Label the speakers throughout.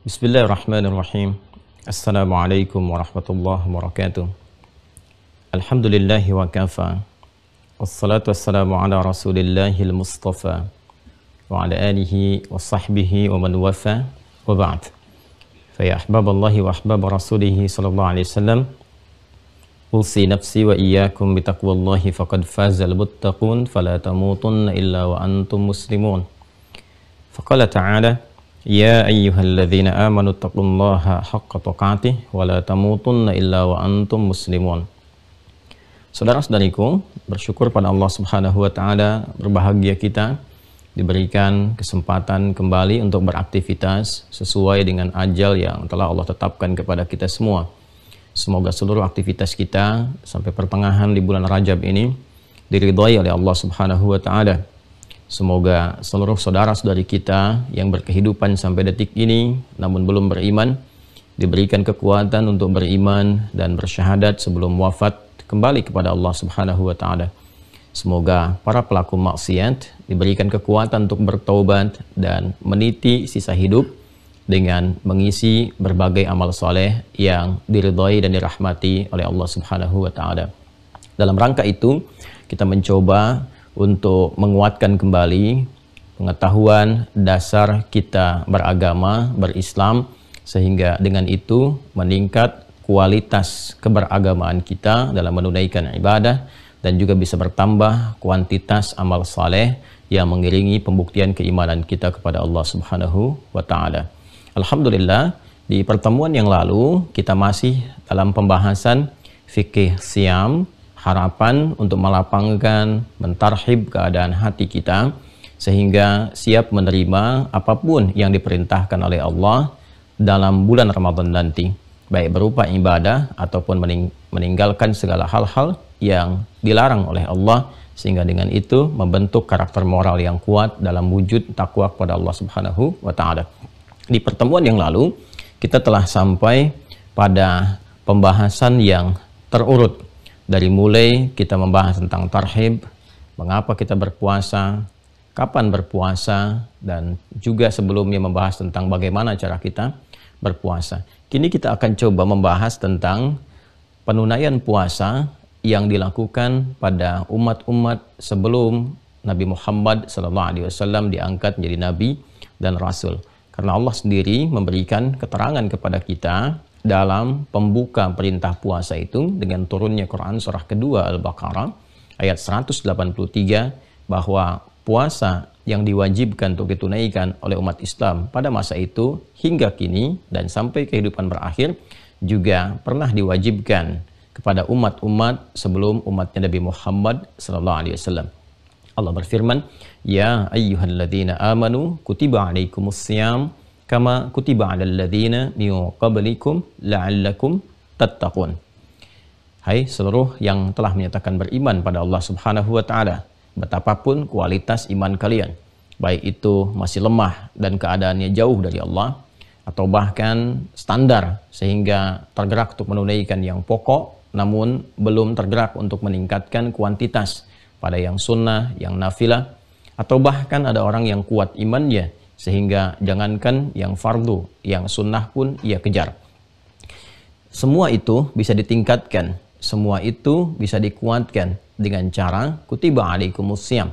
Speaker 1: Bismillahirrahmanirrahim. Assalamualaikum warahmatullahi wabarakatuh. Alhamdulillahi wa kafa. Wassalatu wassalamu ala rasulillahil mustafa wa ala alihi wa sahbihi wa man wafa wa ba'd. Faya ahbaballahi wa ahbab rasulihi sallallahu alaihi wasallam. Usi nafsi wa iyyakum bitaqwallahi faqad fazal muttaqun fala tamutunna illa wa antum muslimun. Faqala ta'ala Ya ayyuhalladzina amanu taqullaha haqqa tuqatih wa la tamutunna illa wa antum muslimun. Saudara-saudariku, bersyukur pada Allah Subhanahu wa taala, berbahagia kita diberikan kesempatan kembali untuk beraktivitas sesuai dengan ajal yang telah Allah tetapkan kepada kita semua. Semoga seluruh aktivitas kita sampai pertengahan di bulan Rajab ini diridhai oleh Allah Subhanahu wa taala. Semoga seluruh saudara-saudari kita yang berkehidupan sampai detik ini namun belum beriman diberikan kekuatan untuk beriman dan bersyahadat sebelum wafat kembali kepada Allah Subhanahu wa taala. Semoga para pelaku maksiat diberikan kekuatan untuk bertaubat dan meniti sisa hidup dengan mengisi berbagai amal soleh yang diridhai dan dirahmati oleh Allah Subhanahu wa taala. Dalam rangka itu kita mencoba untuk menguatkan kembali pengetahuan dasar kita beragama, berislam, sehingga dengan itu meningkat kualitas keberagamaan kita dalam menunaikan ibadah dan juga bisa bertambah kuantitas amal saleh yang mengiringi pembuktian keimanan kita kepada Allah Subhanahu wa taala. Alhamdulillah, di pertemuan yang lalu kita masih dalam pembahasan fikih siam, harapan untuk melapangkan, mentarhib keadaan hati kita sehingga siap menerima apapun yang diperintahkan oleh Allah dalam bulan Ramadan nanti, baik berupa ibadah ataupun meninggalkan segala hal-hal yang dilarang oleh Allah, sehingga dengan itu membentuk karakter moral yang kuat dalam wujud takwa kepada Allah Subhanahu wa taala. Di pertemuan yang lalu kita telah sampai pada pembahasan yang terurut. Dari mulai kita membahas tentang tarhib, mengapa kita berpuasa, kapan berpuasa, dan juga sebelumnya membahas tentang bagaimana cara kita berpuasa. Kini kita akan coba membahas tentang penunaian puasa yang dilakukan pada umat-umat sebelum Nabi Muhammad SAW diangkat menjadi Nabi dan Rasul. Karena Allah sendiri memberikan keterangan kepada kita dalam pembuka perintah puasa itu dengan turunnya Quran surah kedua Al-Baqarah ayat 183 bahwa puasa yang diwajibkan untuk ditunaikan oleh umat Islam pada masa itu hingga kini dan sampai kehidupan berakhir juga pernah diwajibkan kepada umat-umat sebelum umatnya Nabi Muhammad SAW. Allah berfirman, Ya ayyuhalladzina amanu kutiba alaikumussyam kama kutiba 'alal ladzina min qablikum la'allakum tattaqun. Hai seluruh yang telah menyatakan beriman pada Allah Subhanahu wa taala, betapapun kualitas iman kalian, baik itu masih lemah dan keadaannya jauh dari Allah atau bahkan standar sehingga tergerak untuk menunaikan yang pokok namun belum tergerak untuk meningkatkan kuantitas pada yang sunnah, yang nafilah, atau bahkan ada orang yang kuat imannya sehingga jangankan yang fardu, yang sunnah pun ia kejar. Semua itu bisa ditingkatkan, semua itu bisa dikuatkan dengan cara kutiba alaikumussyam,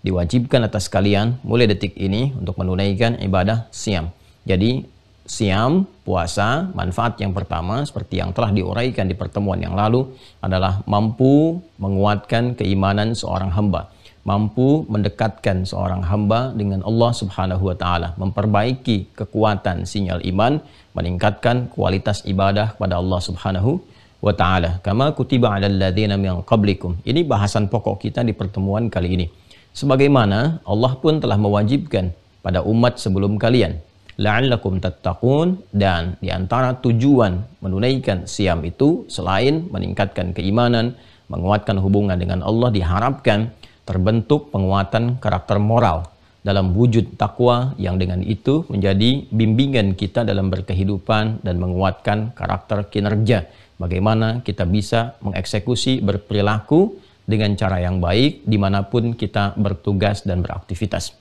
Speaker 1: diwajibkan atas kalian mulai detik ini untuk menunaikan ibadah siam. Jadi siam, puasa, manfaat yang pertama seperti yang telah diuraikan di pertemuan yang lalu adalah mampu menguatkan keimanan seorang hamba, mampu mendekatkan seorang hamba dengan Allah Subhanahu wa taala, memperbaiki kekuatan sinyal iman, meningkatkan kualitas ibadah kepada Allah Subhanahu wa taala. Kama kutiba 'alal ladzina min qablikum. Ini bahasan pokok kita di pertemuan kali ini. Sebagaimana Allah pun telah mewajibkan pada umat sebelum kalian, la'allakum tattaqun, dan di antara tujuan menunaikan siam itu selain meningkatkan keimanan, menguatkan hubungan dengan Allah, diharapkan terbentuk penguatan karakter moral dalam wujud takwa yang dengan itu menjadi bimbingan kita dalam berkehidupan dan menguatkan karakter kinerja. Bagaimana kita bisa mengeksekusi berperilaku dengan cara yang baik dimanapun kita bertugas dan beraktivitas.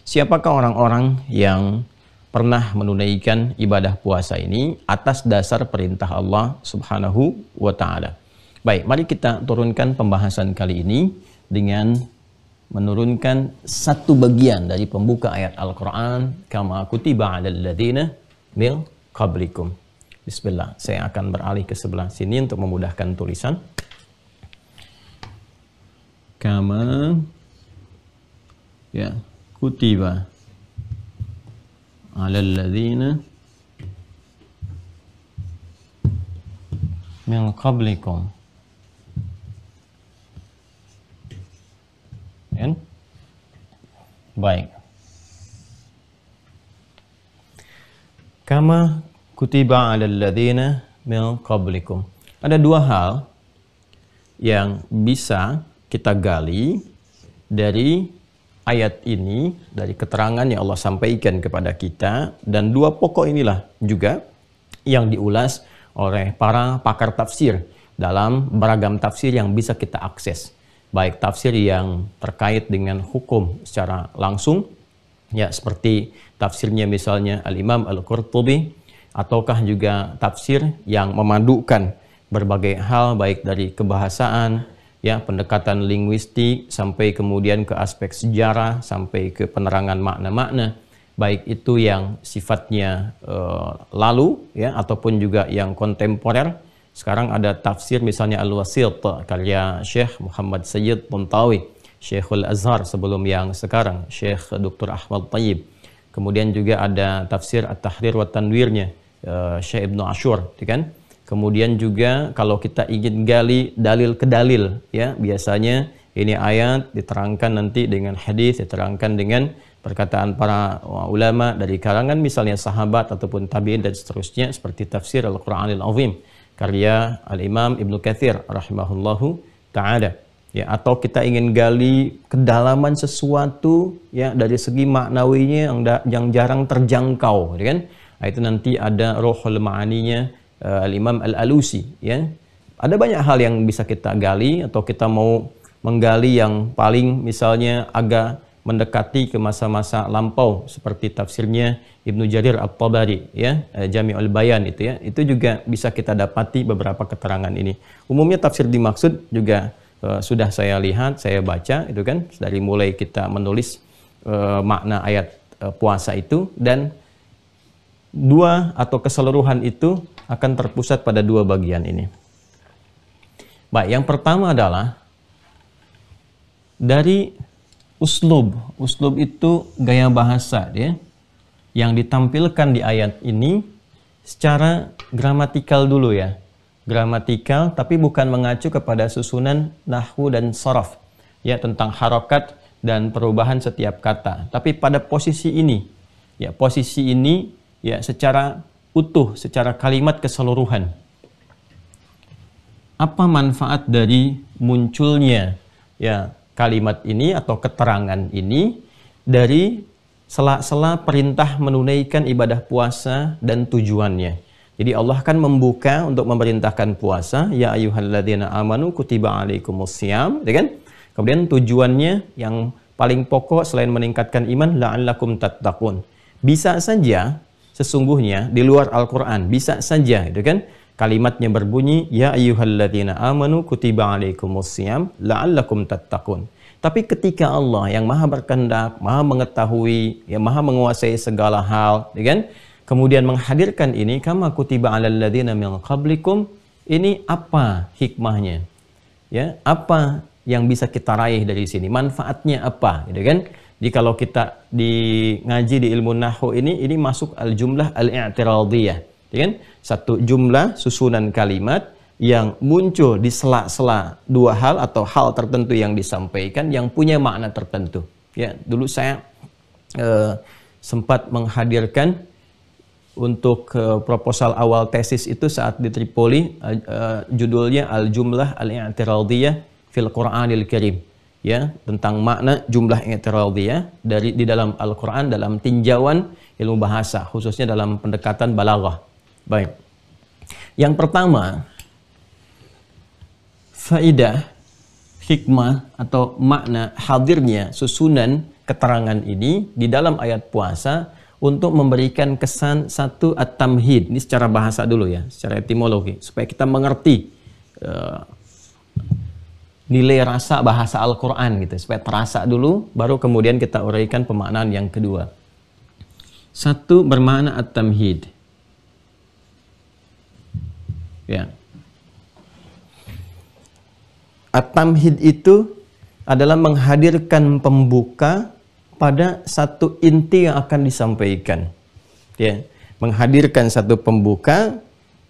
Speaker 1: Siapakah orang-orang yang pernah menunaikan ibadah puasa ini atas dasar perintah Allah Subhanahu wa taala. Baik, mari kita turunkan pembahasan kali ini dengan menurunkan satu bagian dari pembuka ayat Al-Qur'an, kama kutiba 'alal ladzina min qablikum. Bismillah, saya akan beralih ke sebelah sini untuk memudahkan tulisan. Kama ya kutiba 'alal ladzina min qablikum. Baik. Kama kutiba 'alal ladzina min qablikum. Ada dua hal yang bisa kita gali dari ayat ini, dari keterangan yang Allah sampaikan kepada kita, dan dua pokok inilah juga yang diulas oleh para pakar tafsir dalam beragam tafsir yang bisa kita akses. Baik tafsir yang terkait dengan hukum secara langsung, ya seperti tafsirnya misalnya Al-Imam Al-Qurtubi, ataukah juga tafsir yang memadukan berbagai hal baik dari kebahasaan, ya pendekatan linguistik, sampai kemudian ke aspek sejarah, sampai ke penerangan makna-makna, baik itu yang sifatnya lalu, ya ataupun juga yang kontemporer. Sekarang ada tafsir misalnya Al-Wasit karya Syekh Muhammad Sayyid Tantawi, Syekhul Azhar sebelum yang sekarang, Syekh Dr. Ahmad Tayyib. Kemudian juga ada tafsir At-Tahrir wa Tanwirnya Syekh Ibnu Ashur, kan? Kemudian juga kalau kita ingin gali dalil ke dalil, ya biasanya ini ayat diterangkan nanti dengan hadis, diterangkan dengan perkataan para ulama dari kalangan misalnya sahabat ataupun tabi'in dan seterusnya, seperti tafsir Al-Qur'anil Azim karya Al-Imam Ibnu Katsir rahimahullahu ta'ala. Ya, atau kita ingin gali kedalaman sesuatu, ya dari segi maknawinya yang jarang terjangkau, ya kan? Nah, itu nanti ada Ruhul Ma'aninya Al-Imam Al-Alusi, ya. Ada banyak hal yang bisa kita gali, atau kita mau menggali yang paling misalnya agak mendekati ke masa-masa lampau seperti tafsirnya Ibnu Jarir At-Tabari, ya, Jami'ul Bayan itu, ya. Itu juga bisa kita dapati beberapa keterangan ini. Umumnya tafsir dimaksud juga sudah saya lihat, saya baca itu kan, dari mulai kita menulis makna ayat puasa itu, dan dua atau keseluruhan itu akan terpusat pada dua bagian ini. Baik, yang pertama adalah dari uslub. Uslub itu gaya bahasa, ya, yang ditampilkan di ayat ini secara gramatikal dulu, ya. Gramatikal, tapi bukan mengacu kepada susunan nahwu dan sharaf, ya, tentang harokat dan perubahan setiap kata. Tapi pada posisi ini, ya, posisi ini, ya, secara utuh, secara kalimat keseluruhan. Apa manfaat dari munculnya, ya, kalimat ini atau keterangan ini dari sela-sela perintah menunaikan ibadah puasa dan tujuannya. Jadi Allah kan membuka untuk memerintahkan puasa, ya ayyuhalladzina amanu kutiba alaikumussyam, ya kan? Kemudian tujuannya yang paling pokok selain meningkatkan iman, la'allakum tattaqun. Bisa saja sesungguhnya di luar Al-Qur'an, bisa saja itu kan kalimatnya berbunyi ya ayyuhalladzina amanu kutiba alaikumussyam la'allakum tattaqun. Tapi ketika Allah yang Maha berkehendak, Maha mengetahui, yang Maha menguasai segala hal, ya kan? Kemudian menghadirkan ini kama kutiba alal ladzina min qablikum, ini apa hikmahnya? Ya, apa yang bisa kita raih dari sini? Manfaatnya apa, gitu kan? Jadi kalau kita ngaji di ilmu nahwu ini masuk al-jumlah al-i'tiradiyah, ya kan? Satu jumlah susunan kalimat yang muncul di sela-sela dua hal atau hal tertentu yang disampaikan yang punya makna tertentu. Ya, dulu saya sempat menghadirkan untuk proposal awal tesis itu saat di Tripoli, judulnya Al-Jumlah Al-I'tiradiyah fil Qur'anil Karim. Ya, tentang makna jumlah i'tiradiyah di dalam Al-Qur'an dalam tinjauan ilmu bahasa, khususnya dalam pendekatan balaghah. Baik. Yang pertama, faidah, hikmah atau makna hadirnya susunan keterangan ini di dalam ayat puasa untuk memberikan kesan satu at-tamhid. Ini secara bahasa dulu ya, secara etimologi, supaya kita mengerti nilai rasa bahasa Al-Quran gitu, supaya terasa dulu, baru kemudian kita uraikan pemaknaan yang kedua. Satu bermakna at-tamhid. Ya. At-tamhid itu adalah menghadirkan pembuka pada satu inti yang akan disampaikan. Ya, menghadirkan satu pembuka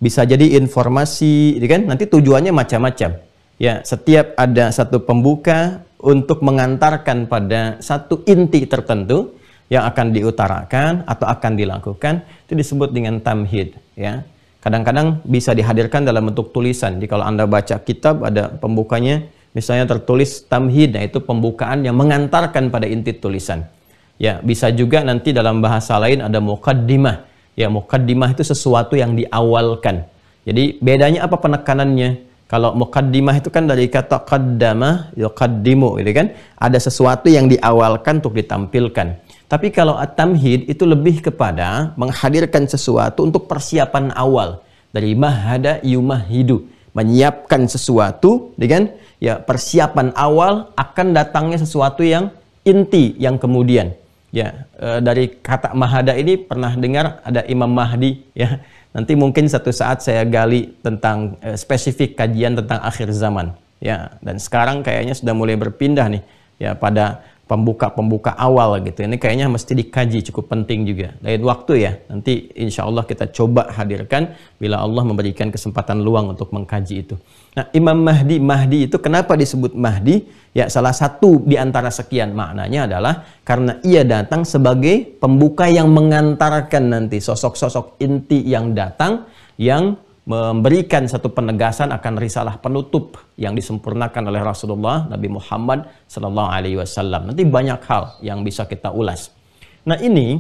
Speaker 1: bisa jadi informasi, kan? Nanti tujuannya macam-macam. Ya, setiap ada satu pembuka untuk mengantarkan pada satu inti tertentu yang akan diutarakan atau akan dilakukan, itu disebut dengan tamhid. Ya, kadang-kadang bisa dihadirkan dalam bentuk tulisan. Jadi kalau Anda baca kitab ada pembukanya, misalnya tertulis tamhid, nah itu pembukaan yang mengantarkan pada inti tulisan. Ya, bisa juga nanti dalam bahasa lain ada muqaddimah. Ya, muqaddimah itu sesuatu yang diawalkan. Jadi bedanya apa penekanannya? Kalau muqaddimah itu kan dari kata qaddama, yuqaddimu, gitu kan? Ada sesuatu yang diawalkan untuk ditampilkan. Tapi kalau at-tamhid itu lebih kepada menghadirkan sesuatu untuk persiapan awal. Dari mahada yumahidu, menyiapkan sesuatu, gitu kan? Ya, persiapan awal akan datangnya sesuatu yang inti yang kemudian. Ya, dari kata mahada ini pernah dengar ada Imam Mahdi, ya. Nanti mungkin satu saat saya gali tentang spesifik kajian tentang akhir zaman, ya. Dan sekarang kayaknya sudah mulai berpindah nih, ya, pada pembuka awal gitu. Ini kayaknya mesti dikaji, cukup penting juga. Lain waktu ya, nanti insya Allah kita coba hadirkan bila Allah memberikan kesempatan luang untuk mengkaji itu. Nah, Imam Mahdi itu kenapa disebut Mahdi? Ya, salah satu di antara sekian maknanya adalah karena ia datang sebagai pembuka yang mengantarkan nanti sosok-sosok inti yang datang, yang memberikan satu penegasan akan risalah penutup yang disempurnakan oleh Rasulullah Nabi Muhammad Sallallahu Alaihi Wasallam. Nanti banyak hal yang bisa kita ulas. Nah, ini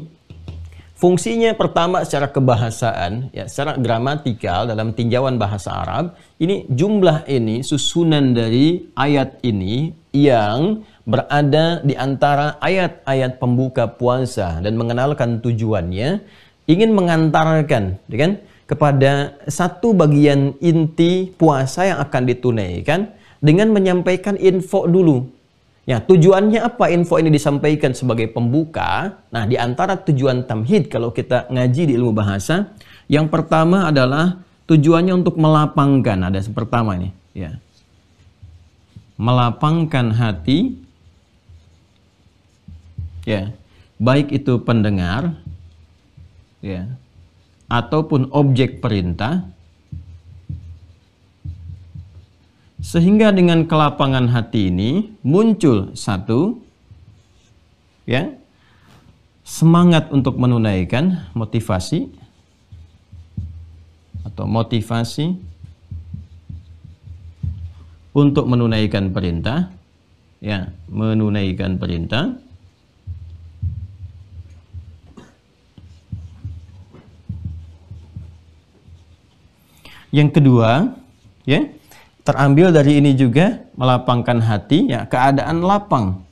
Speaker 1: fungsinya pertama secara kebahasaan, ya, secara gramatikal dalam tinjauan bahasa Arab. Ini jumlah ini, susunan dari ayat ini yang berada di antara ayat-ayat pembuka puasa dan mengenalkan tujuannya, ingin mengantarkan, kan, kepada satu bagian inti puasa yang akan ditunaikan dengan menyampaikan info dulu. Ya, tujuannya apa info ini disampaikan sebagai pembuka? Nah, di antara tujuan tamhid kalau kita ngaji di ilmu bahasa, yang pertama adalah tujuannya untuk melapangkan, ada pertama ini, ya. Melapangkan hati, ya, baik itu pendengar, ya, ataupun objek perintah, sehingga dengan kelapangan hati ini muncul satu, ya, semangat untuk menunaikan motivasi untuk menunaikan perintah, ya, menunaikan perintah. Yang kedua, ya, terambil dari ini juga melapangkan hati, ya, keadaan lapang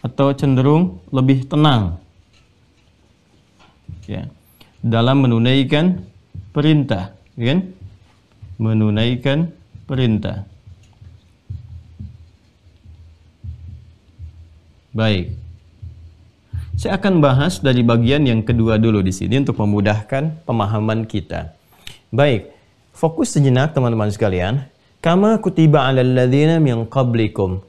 Speaker 1: atau cenderung lebih tenang, ya, dalam menunaikan perintah, kan? Menunaikan perintah. Baik. Saya akan bahas dari bagian yang kedua dulu di sini untuk memudahkan pemahaman kita. Baik, fokus sejenak teman-teman sekalian. Kama kutiba 'alal ladzina min qablikum.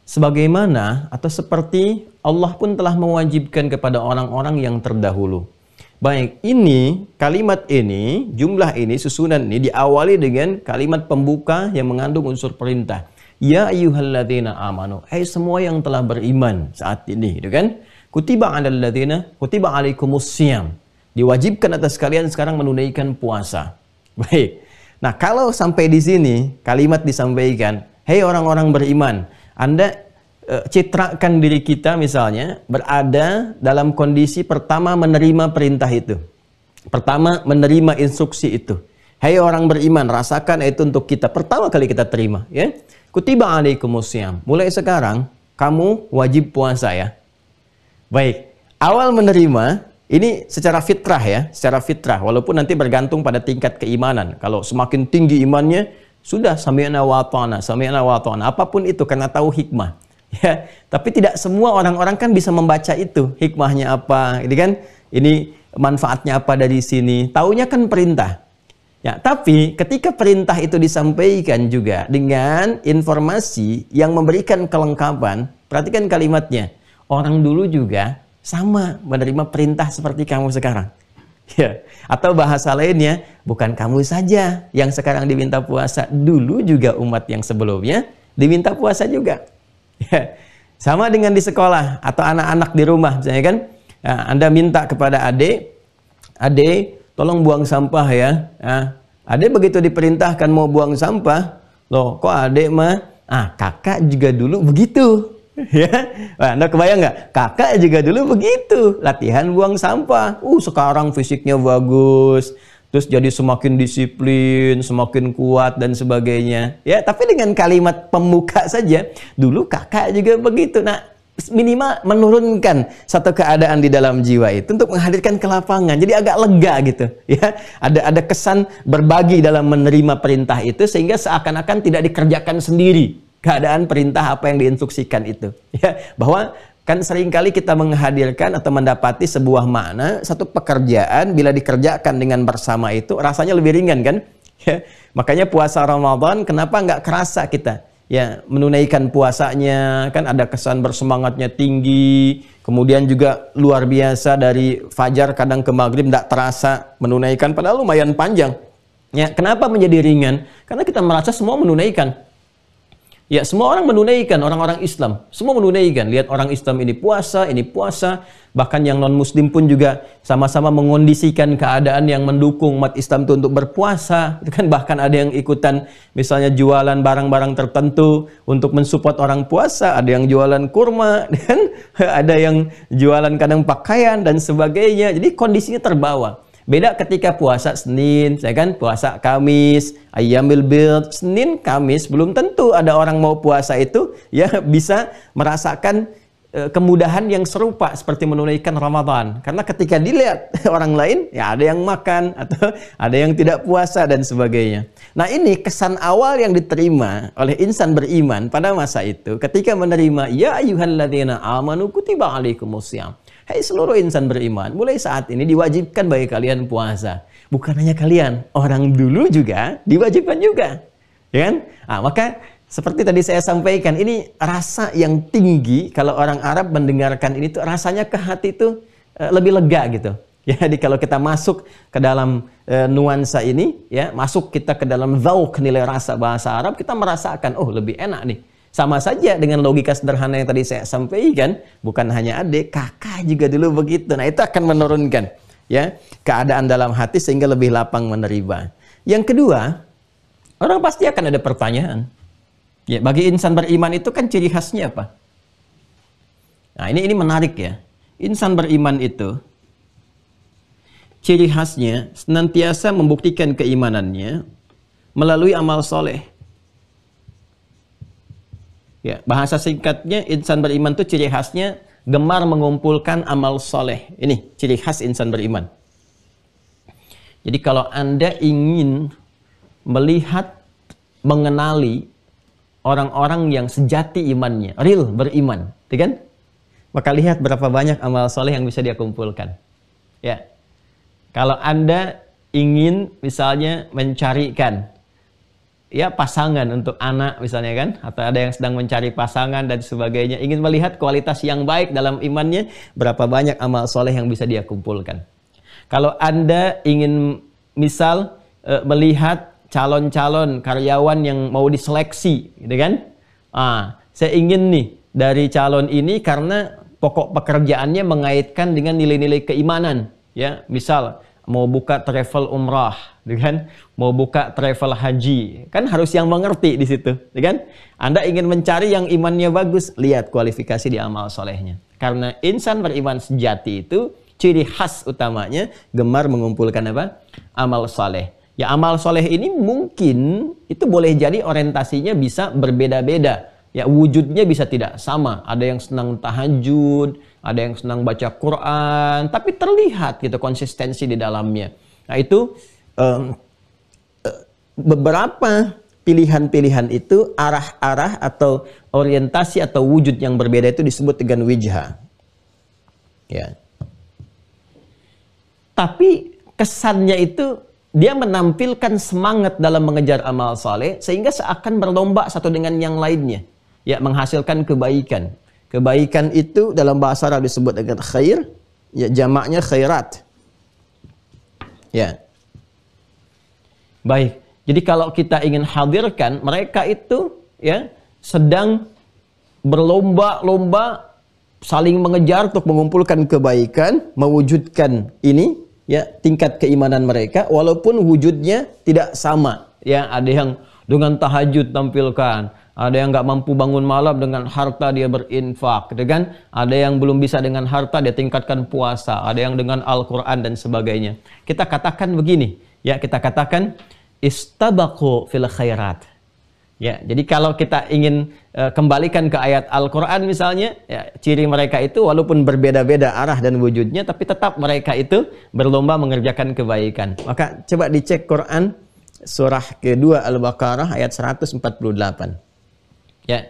Speaker 1: Sebagaimana atau seperti Allah pun telah mewajibkan kepada orang-orang yang terdahulu. Baik, ini kalimat ini, jumlah ini, susunan ini diawali dengan kalimat pembuka yang mengandung unsur perintah. Ya ayyuhalladzina amanu. Hai semua yang telah beriman saat ini, gitu kan? Kutiba 'alal ladzina, kutiba 'alaikumusiyam. Diwajibkan atas kalian sekarang menunaikan puasa. Baik. Nah, kalau sampai di sini kalimat disampaikan, "Hei orang-orang beriman, Anda citrakan diri kita misalnya berada dalam kondisi pertama menerima perintah itu. Pertama menerima instruksi itu. Hei orang beriman, rasakan itu untuk kita. Pertama kali kita terima, ya. Kutiba 'alaikumusiyam. Mulai sekarang kamu wajib puasa, ya. Baik, awal menerima ini secara fitrah ya, secara fitrah. Walaupun nanti bergantung pada tingkat keimanan. Kalau semakin tinggi imannya, sudah sami'na wa ta'na, sami'na wa ta'na. Apapun itu karena tahu hikmah. Ya, tapi tidak semua orang-orang kan bisa membaca itu. Hikmahnya apa, ini kan? Ini manfaatnya apa dari sini? Taunya kan perintah. Ya, tapi ketika perintah itu disampaikan juga dengan informasi yang memberikan kelengkapan, perhatikan kalimatnya. Orang dulu juga sama menerima perintah seperti kamu sekarang. Ya, atau bahasa lainnya, bukan kamu saja yang sekarang diminta puasa, dulu juga umat yang sebelumnya diminta puasa juga. Ya, sama dengan di sekolah atau anak-anak di rumah, misalnya kan, ya, Anda minta kepada adik, tolong buang sampah ya. Adik begitu diperintahkan mau buang sampah, loh kok adik mah, kakak juga dulu begitu. Ya, Anda kebayang nggak? Kakak juga dulu begitu, latihan buang sampah. Sekarang fisiknya bagus, terus jadi semakin disiplin, semakin kuat dan sebagainya. Ya, tapi dengan kalimat pemuka saja, dulu kakak juga begitu. Nah, minimal menurunkan satu keadaan di dalam jiwa itu untuk menghadirkan ke lapangan. Jadi agak lega gitu. Ya, ada kesan berbagi dalam menerima perintah itu sehingga seakan-akan tidak dikerjakan sendiri. Keadaan perintah apa yang diinstruksikan itu, ya, bahwa kan seringkali kita menghadirkan atau mendapati sebuah makna satu pekerjaan bila dikerjakan dengan bersama itu rasanya lebih ringan kan, ya, makanya puasa Ramadan kenapa nggak kerasa kita ya menunaikan puasanya, kan ada kesan bersemangatnya tinggi, kemudian juga luar biasa dari fajar kadang ke maghrib nggak terasa menunaikan padahal lumayan panjang, ya, kenapa menjadi ringan? Karena kita merasa semua menunaikan. Ya, semua orang menunaikan, orang-orang Islam. Semua menunaikan. Lihat orang Islam ini puasa. Bahkan yang non-Muslim pun juga sama-sama mengondisikan keadaan yang mendukung umat Islam itu untuk berpuasa. Itu kan bahkan ada yang ikutan misalnya jualan barang-barang tertentu untuk mensupport orang puasa. Ada yang jualan kurma, dan ada yang jualan kadang pakaian dan sebagainya. Jadi kondisinya terbawa. Beda ketika puasa Senin, saya kan puasa Kamis, Ayyamil Bid, Senin, Kamis, belum tentu ada orang mau puasa itu ya bisa merasakan kemudahan yang serupa seperti menunaikan Ramadan. Karena ketika dilihat orang lain, ya ada yang makan atau ada yang tidak puasa dan sebagainya. Nah, ini kesan awal yang diterima oleh insan beriman pada masa itu ketika menerima ya ayyuhalladzina amanu kutiba alaikumussyam. Hai seluruh insan beriman, mulai saat ini diwajibkan bagi kalian puasa. Bukan hanya kalian, orang dulu juga diwajibkan juga. Ya kan? Maka seperti tadi saya sampaikan, ini rasa yang tinggi kalau orang Arab mendengarkan ini tuh rasanya ke hati itu lebih lega gitu. Ya, jadi kalau kita masuk ke dalam nuansa ini, ya, masuk kita ke dalam dzauq nilai rasa bahasa Arab, kita merasakan lebih enak nih. Sama saja dengan logika sederhana yang tadi saya sampaikan, bukan hanya adik, kakak juga dulu begitu. Nah, itu akan menurunkan ya keadaan dalam hati sehingga lebih lapang menerima. Yang kedua, orang pasti akan ada pertanyaan. Ya, bagi insan beriman itu kan ciri khasnya apa? Nah, ini menarik ya. Insan beriman itu ciri khasnya senantiasa membuktikan keimanannya melalui amal soleh. Ya, bahasa singkatnya insan beriman itu ciri khasnya gemar mengumpulkan amal soleh. Ini ciri khas insan beriman. Jadi kalau Anda ingin melihat, mengenali orang-orang yang sejati imannya, real beriman, kan? Maka lihat berapa banyak amal soleh yang bisa dia kumpulkan. Ya, kalau Anda ingin misalnya mencarikan ya pasangan untuk anak misalnya kan, atau ada yang sedang mencari pasangan dan sebagainya, ingin melihat kualitas yang baik dalam imannya, berapa banyak amal soleh yang bisa dia kumpulkan. Kalau Anda ingin misal melihat calon-calon karyawan yang mau diseleksi gitu kan, saya ingin nih dari calon ini karena pokok pekerjaannya mengaitkan dengan nilai-nilai keimanan, ya, misal mau buka travel umrah, kan? Mau buka travel haji, kan harus yang mengerti di situ, kan? Anda ingin mencari yang imannya bagus, lihat kualifikasi di amal solehnya. Karena insan beriman sejati itu ciri khas utamanya gemar mengumpulkan apa? Amal soleh. Ya, amal soleh ini mungkin itu boleh jadi orientasinya bisa berbeda-beda. Ya, wujudnya bisa tidak sama. Ada yang senang tahajud, ada yang senang baca Quran, tapi terlihat gitu konsistensi di dalamnya. Nah, itu beberapa pilihan-pilihan itu, arah-arah atau orientasi atau wujud yang berbeda itu disebut dengan wijha. Ya. Tapi kesannya itu dia menampilkan semangat dalam mengejar amal saleh sehingga seakan berlomba satu dengan yang lainnya. Ya, menghasilkan kebaikan. Kebaikan itu dalam bahasa Arab disebut dengan khair, ya jamaknya khairat. Ya. Baik. Jadi kalau kita ingin hadirkan, mereka itu ya sedang berlomba-lomba saling mengejar untuk mengumpulkan kebaikan, mewujudkan ini ya tingkat keimanan mereka walaupun wujudnya tidak sama. Ya, ada yang dengan tahajud tampilkan, ada yang nggak mampu bangun malam dengan harta dia berinfak, gitu kan? Ada yang belum bisa dengan harta dia tingkatkan puasa, ada yang dengan Al-Quran dan sebagainya. Kita katakan begini, ya kita katakan istabaqu fil khairat. Ya, jadi kalau kita ingin kembalikan ke ayat Al-Quran misalnya, ya, ciri mereka itu walaupun berbeda-beda arah dan wujudnya, tapi tetap mereka itu berlomba mengerjakan kebaikan. Maka coba dicek Quran surah kedua Al-Baqarah ayat 148. Ya.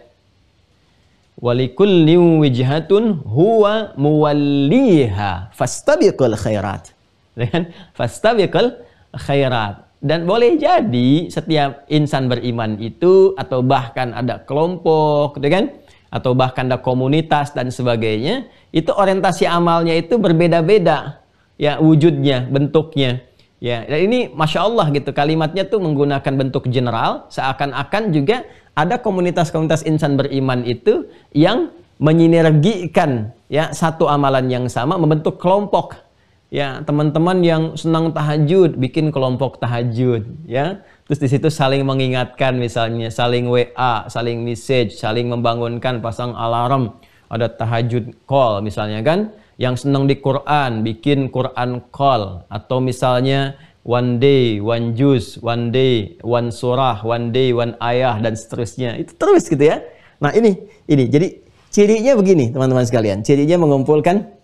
Speaker 1: Walikulli wijhatun huwa muwalliha fastabiqul khairat. Kan? Fastabiqul khairat. Dan boleh jadi setiap insan beriman itu atau bahkan ada kelompok, gitu kan? Atau bahkan ada komunitas dan sebagainya, itu orientasi amalnya itu berbeda-beda. Ya, wujudnya, bentuknya. Ya, dan ini Masya Allah gitu, kalimatnya tuh menggunakan bentuk general, seakan-akan juga ada komunitas-komunitas insan beriman itu yang menyinergikan ya satu amalan yang sama membentuk kelompok. Ya, teman-teman yang senang tahajud bikin kelompok tahajud, ya. Terus di situ saling mengingatkan misalnya, saling WA, saling message, saling membangunkan, pasang alarm, ada tahajud call misalnya kan. Yang senang di Quran bikin Quran call, atau misalnya one day, one juz, one day, one surah, one day, one ayah, dan seterusnya. Itu terus gitu ya. Nah ini. Jadi cirinya begini teman-teman sekalian. Cirinya mengumpulkan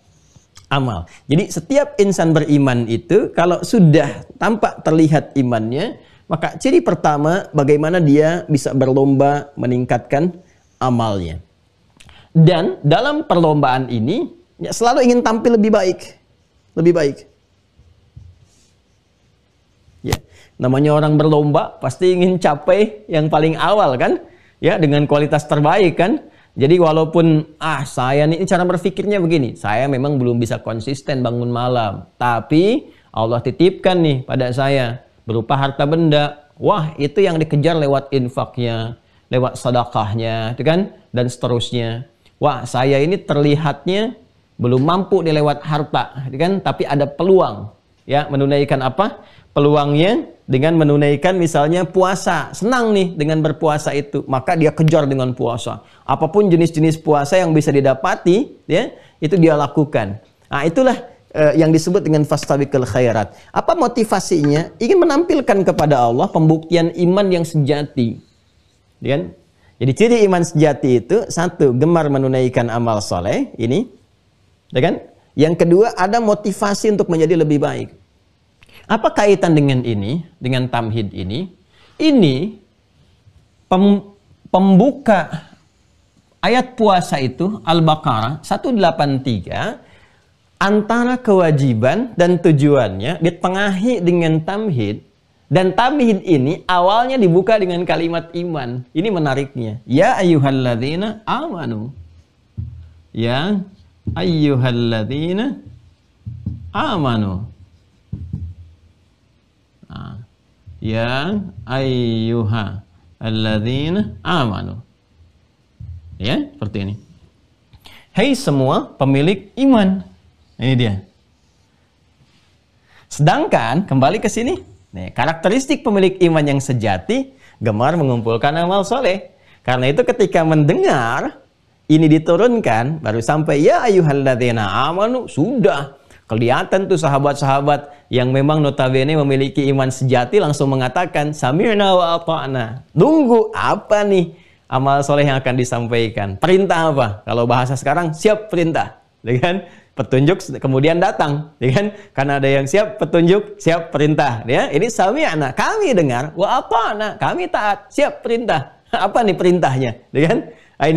Speaker 1: amal. Jadi setiap insan beriman itu kalau sudah tampak terlihat imannya, maka ciri pertama bagaimana dia bisa berlomba meningkatkan amalnya. Dan dalam perlombaan ini ya, selalu ingin tampil lebih baik. Lebih baik. Ya, namanya orang berlomba pasti ingin capai yang paling awal kan? Ya, dengan kualitas terbaik kan? Jadi walaupun saya nih cara berpikirnya begini, saya memang belum bisa konsisten bangun malam, tapi Allah titipkan nih pada saya berupa harta benda. Wah, itu yang dikejar lewat infaknya, lewat sedekahnya, itu kan, dan seterusnya. Wah, saya ini terlihatnya belum mampu dilewat harta, itu kan, tapi ada peluang. Ya, menunaikan apa? Peluangnya dengan menunaikan misalnya puasa. Senang nih dengan berpuasa itu, maka dia kejar dengan puasa. Apapun jenis-jenis puasa yang bisa didapati, ya, itu dia lakukan. Nah, itulah yang disebut dengan fastabiqul khairat. Apa motivasinya? Ingin menampilkan kepada Allah pembuktian iman yang sejati. Ya kan? Jadi ciri iman sejati itu satu, gemar menunaikan amal soleh ini, ya kan? Yang kedua, ada motivasi untuk menjadi lebih baik. Apa kaitan dengan ini, dengan tamhid ini? Ini pembuka ayat puasa itu Al-Baqarah 183, antara kewajiban dan tujuannya ditengahi dengan tamhid, dan tamhid ini awalnya dibuka dengan kalimat iman. Ini menariknya. Ya ayyuhalladzina amanu. Ya ayyuhalladzina amanu. Ya ayyuha alladzina amanu. Ya, seperti ini. Hai semua pemilik iman. Ini dia. Sedangkan kembali ke sini, nih, karakteristik pemilik iman yang sejati gemar mengumpulkan amal soleh. Karena itu ketika mendengar ini diturunkan, baru sampai ya ayyuhalladzina amanu, sudah kelihatan tuh sahabat-sahabat yang memang notabene memiliki iman sejati langsung mengatakan sami'na wa ata'na. Nunggu apa nih? amal soleh yang akan disampaikan. Perintah apa? Kalau bahasa sekarang, siap perintah. Ya kan? Petunjuk kemudian datang. Ya kan? Karena ada yang siap petunjuk, siap perintah. Ya, ini sami'na, kami dengar. Wa ata'na, kami taat, siap perintah. Apa nih perintahnya? Ya kan? Nah,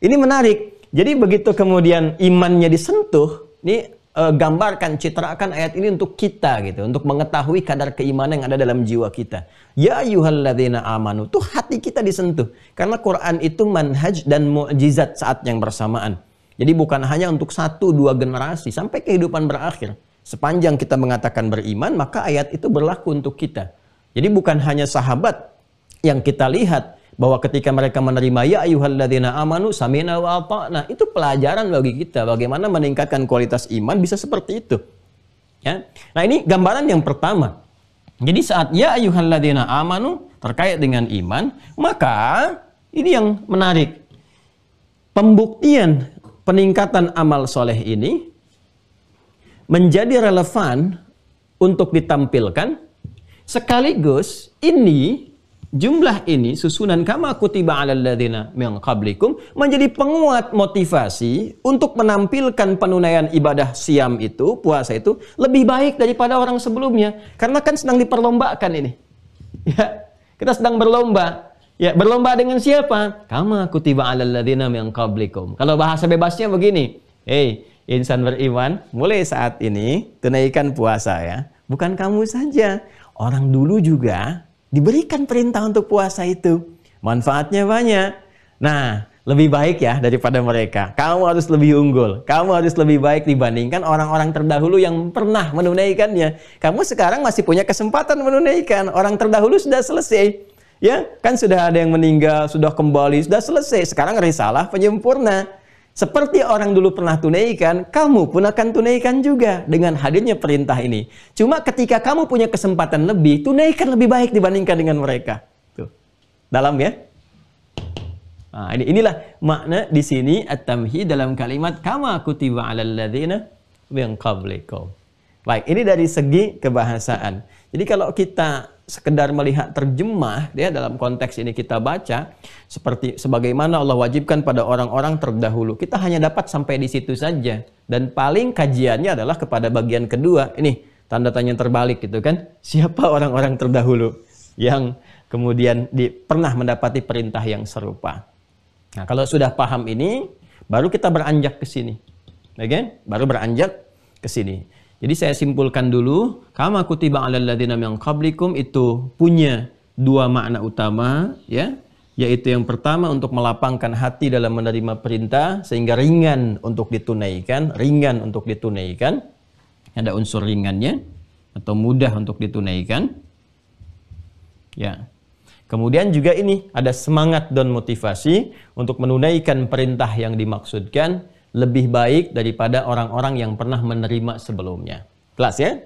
Speaker 1: ini menarik. Jadi begitu kemudian imannya disentuh, ini gambarkan, citrakan ayat ini untuk kita gitu, untuk mengetahui kadar keimanan yang ada dalam jiwa kita. Ya ayyuhalladzina amanu, tuh hati kita disentuh. Karena Quran itu manhaj dan mukjizat saat yang bersamaan. Jadi bukan hanya untuk 1-2 generasi sampai kehidupan berakhir. Sepanjang kita mengatakan beriman, maka ayat itu berlaku untuk kita. Jadi bukan hanya sahabat yang kita lihat bahwa ketika mereka menerima ya ayyuhalladzina amanu sami'na wa ata'na, itu pelajaran bagi kita bagaimana meningkatkan kualitas iman bisa seperti itu. Ya. Nah, ini gambaran yang pertama. Jadi saat ya ayyuhalladzina amanu terkait dengan iman, maka ini yang menarik. Pembuktian peningkatan amal soleh ini menjadi relevan untuk ditampilkan, sekaligus ini jumlah ini susunan kama kutiba 'alal ladzina min qablikum menjadi penguat motivasi untuk menampilkan penunaian ibadah siam itu, puasa itu lebih baik daripada orang sebelumnya. Karena kan sedang diperlombakan ini. Ya, kita sedang berlomba. Ya, berlomba dengan siapa? Kama kutiba 'alal ladzina min qablikum. Kalau bahasa bebasnya begini. Hei, insan beriman, mulai saat ini tunaikan puasa ya. Bukan kamu saja, orang dulu juga diberikan perintah untuk puasa itu. Manfaatnya banyak. Nah, lebih baik ya daripada mereka. Kamu harus lebih unggul. Kamu harus lebih baik dibandingkan orang-orang terdahulu yang pernah menunaikannya. Kamu sekarang masih punya kesempatan menunaikan. Orang terdahulu sudah selesai. Ya, kan sudah ada yang meninggal, sudah kembali, sudah selesai. Sekarang risalah penyempurna. Seperti orang dulu pernah tunaikan, kamu pun akan tunaikan juga dengan hadirnya perintah ini. Cuma ketika kamu punya kesempatan lebih, tunaikan lebih baik dibandingkan dengan mereka. Tuh. Dalam ya. Nah, inilah makna di sini at-tamhid dalam kalimat kama kutiba 'alal ladzina min qablikum. Baik, ini dari segi kebahasaan. Jadi kalau kita sekedar melihat terjemah ya, dalam konteks ini kita baca seperti sebagaimana Allah wajibkan pada orang-orang terdahulu, kita hanya dapat sampai di situ saja, dan paling kajiannya adalah kepada bagian kedua ini, tanda tanya terbalik gitu kan, siapa orang-orang terdahulu yang kemudian pernah mendapati perintah yang serupa. Nah, kalau sudah paham ini baru kita beranjak ke sini, okay? Baru beranjak ke sini. Jadi saya simpulkan dulu, kama kutiba 'alal ladzina min qablikum itu punya dua makna utama ya, yaitu yang pertama untuk melapangkan hati dalam menerima perintah sehingga ringan untuk ditunaikan, Ada unsur ringannya atau mudah untuk ditunaikan. Ya. Kemudian juga ini ada semangat dan motivasi untuk menunaikan perintah yang dimaksudkan lebih baik daripada orang-orang yang pernah menerima sebelumnya. Jelas ya?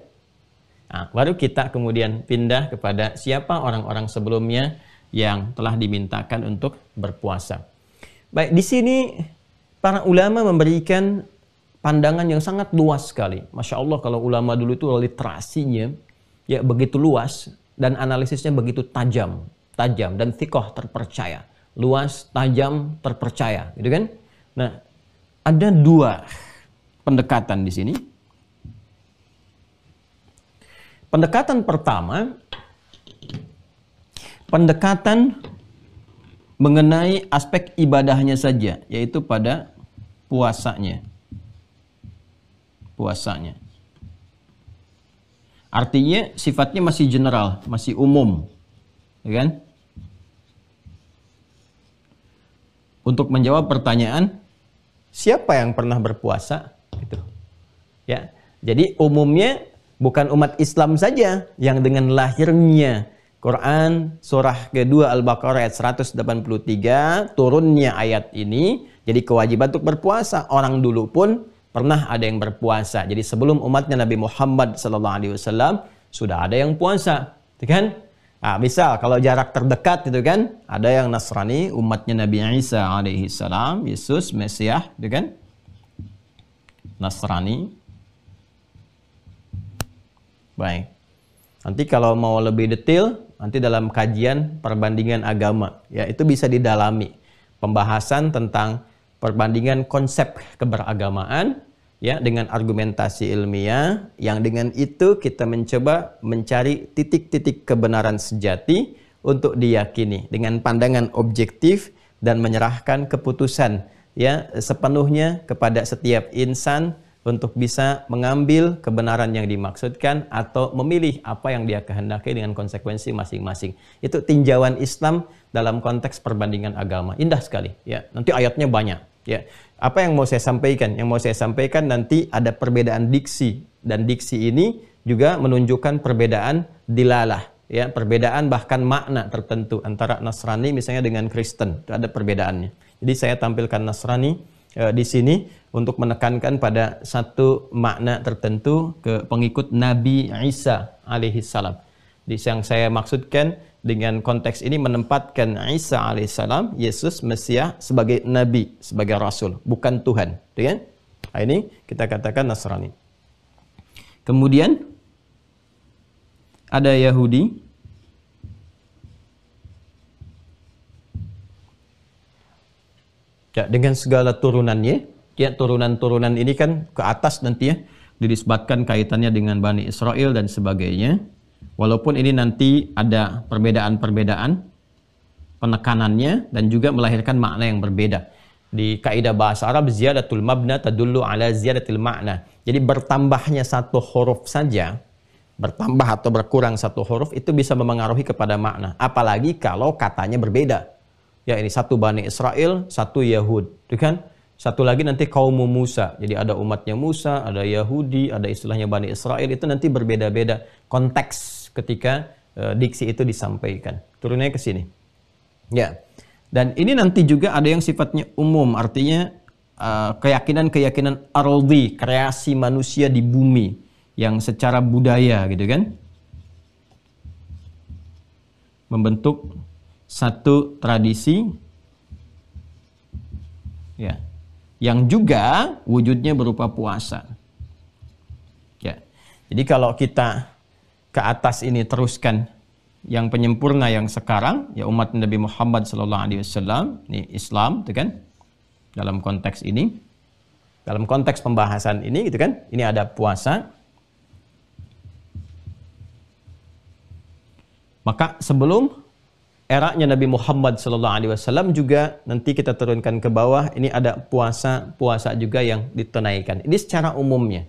Speaker 1: Nah, baru kita kemudian pindah kepada siapa orang-orang sebelumnya yang telah dimintakan untuk berpuasa. Baik, di sini para ulama memberikan pandangan yang sangat luas sekali. Masya Allah, kalau ulama dulu itu literasinya ya begitu luas dan analisisnya begitu tajam dan thiqah, terpercaya. Luas, tajam, terpercaya, gitu kan? Nah, ada dua pendekatan di sini. Pendekatan pertama, pendekatan mengenai aspek ibadahnya saja, yaitu pada puasanya. Artinya sifatnya masih general, masih umum, ya kan? Untuk menjawab pertanyaan, siapa yang pernah berpuasa? Gitu. Ya, jadi umumnya bukan umat Islam saja yang dengan lahirnya Quran surah kedua Al-Baqarah ayat 183 turunnya ayat ini jadi kewajiban untuk berpuasa. Orang dulu pun pernah ada yang berpuasa. Jadi sebelum umatnya Nabi Muhammad SAW sudah ada yang puasa, gitu kan? Nah, misal kalau jarak terdekat itu kan, ada yang Nasrani, umatnya Nabi Isa alaihi salam, Yesus, Mesias, itu kan? Nasrani. Baik. Nanti kalau mau lebih detail, nanti dalam kajian perbandingan agama, ya itu bisa didalami. pembahasan tentang perbandingan konsep keberagamaan ya dengan argumentasi ilmiah, yang dengan itu kita mencoba mencari titik-titik kebenaran sejati untuk diyakini dengan pandangan objektif dan menyerahkan keputusan ya sepenuhnya kepada setiap insan untuk bisa mengambil kebenaran yang dimaksudkan atau memilih apa yang dia kehendaki dengan konsekuensi masing-masing. Itu tinjauan Islam dalam konteks perbandingan agama. Indah sekali ya. Nanti ayatnya banyak ya. Apa yang mau saya sampaikan? Yang mau saya sampaikan nanti ada perbedaan diksi, dan diksi ini juga menunjukkan perbedaan dilalah ya, perbedaan bahkan makna tertentu antara Nasrani misalnya dengan Kristen. Itu ada perbedaannya. Jadi saya tampilkan Nasrani di sini untuk menekankan pada satu makna tertentu ke pengikut Nabi Isa alaihissalam. Yang saya maksudkan dengan konteks ini menempatkan Isa alaihissalam, Yesus Mesias, sebagai Nabi, sebagai Rasul, bukan Tuhan. Ya? Nah, ini kita katakan Nasrani. Kemudian ada Yahudi. Ya, dengan segala turunannya, ya turunan-turunan ini kan ke atas nanti ya, dinisbatkan kaitannya dengan Bani Israel dan sebagainya. Walaupun ini nanti ada perbedaan-perbedaan penekanannya dan juga melahirkan makna yang berbeda. Di kaidah bahasa Arab, ziyadatul mabna tadullu ala ziyadatil makna. Jadi bertambahnya satu huruf saja, bertambah atau berkurang satu huruf itu bisa memengaruhi kepada makna. Apalagi kalau katanya berbeda. Ya ini satu Bani Israel, satu Yahud, kan? Satu lagi nanti kaum Musa. Jadi ada umatnya Musa, ada Yahudi, ada istilahnya Bani Israel. Itu nanti berbeda-beda konteks ketika diksi itu disampaikan. Turunnya ke sini. Ya. Dan ini nanti juga ada yang sifatnya umum, artinya keyakinan-keyakinan ardi, kreasi manusia di bumi yang secara budaya gitu kan, membentuk satu tradisi ya, yang juga wujudnya berupa puasa. Ya. Jadi kalau kita ke atas ini teruskan yang penyempurna yang sekarang, ya umat Nabi Muhammad SAW, ini Islam, gitu kan? Dalam konteks ini, dalam konteks pembahasan ini, gitu kan? Ini ada puasa. Maka sebelum eranya Nabi Muhammad SAW juga nanti kita turunkan ke bawah, ini ada puasa juga yang ditunaikan. Ini secara umumnya.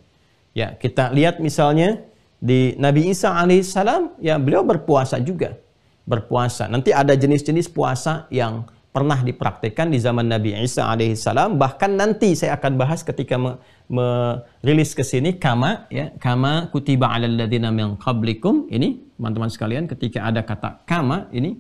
Speaker 1: Ya, kita lihat misalnya di Nabi Isa alaihissalam, ya beliau berpuasa juga. Berpuasa. Nanti ada jenis-jenis puasa yang pernah dipraktikkan di zaman Nabi Isa alaihissalam. Bahkan nanti saya akan bahas ketika merilis ke sini kama kutiba 'alal ladzina min qablikum. Ini teman-teman sekalian, ketika ada kata kama ini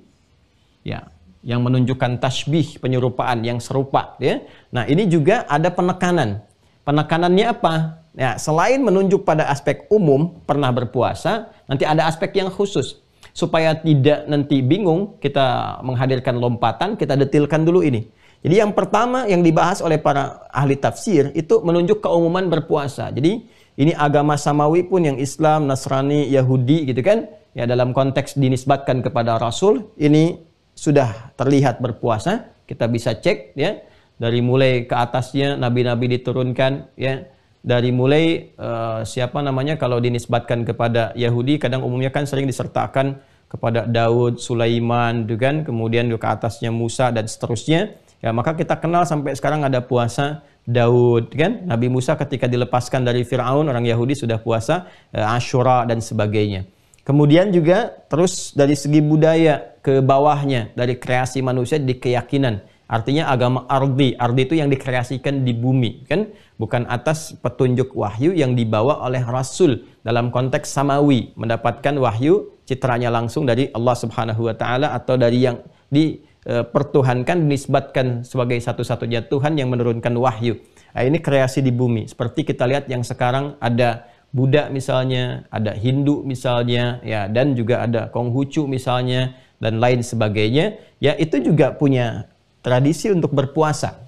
Speaker 1: ya, yang menunjukkan tasbih, penyerupaan yang serupa ya. Nah, ini juga ada penekanan. Penekanannya apa? Ya, selain menunjuk pada aspek umum pernah berpuasa, nanti ada aspek yang khusus. Supaya tidak nanti bingung, kita menghadirkan lompatan, kita detilkan dulu ini. Jadi yang pertama yang dibahas oleh para ahli tafsir itu menunjuk keumuman berpuasa. Jadi ini agama samawi pun yang Islam, Nasrani, Yahudi gitu kan, ya dalam konteks dinisbatkan kepada Rasul, ini sudah terlihat berpuasa. Kita bisa cek ya, dari mulai ke atasnya nabi-nabi diturunkan ya, dari mulai siapa namanya, kalau dinisbatkan kepada Yahudi kadang umumnya kan sering disertakan kepada Daud, Sulaiman, kan, kemudian ke atasnya Musa dan seterusnya. Ya, maka kita kenal sampai sekarang ada puasa Daud kan, Nabi Musa ketika dilepaskan dari Firaun, orang Yahudi sudah puasa Asyura dan sebagainya. Kemudian juga terus dari segi budaya ke bawahnya, dari kreasi manusia di keyakinan. Artinya agama ardi. Ardi itu yang dikreasikan di bumi, kan? Bukan atas petunjuk wahyu yang dibawa oleh Rasul dalam konteks samawi, mendapatkan wahyu citranya langsung dari Allah Subhanahu wa taala atau dari yang dipertuhankan, dinisbatkan sebagai satu-satunya Tuhan yang menurunkan wahyu. Nah, ini kreasi di bumi. Seperti kita lihat yang sekarang ada Buddha misalnya, ada Hindu misalnya, ya, dan juga ada Konghucu misalnya, dan lain sebagainya. Ya, itu juga punya tradisi untuk berpuasa.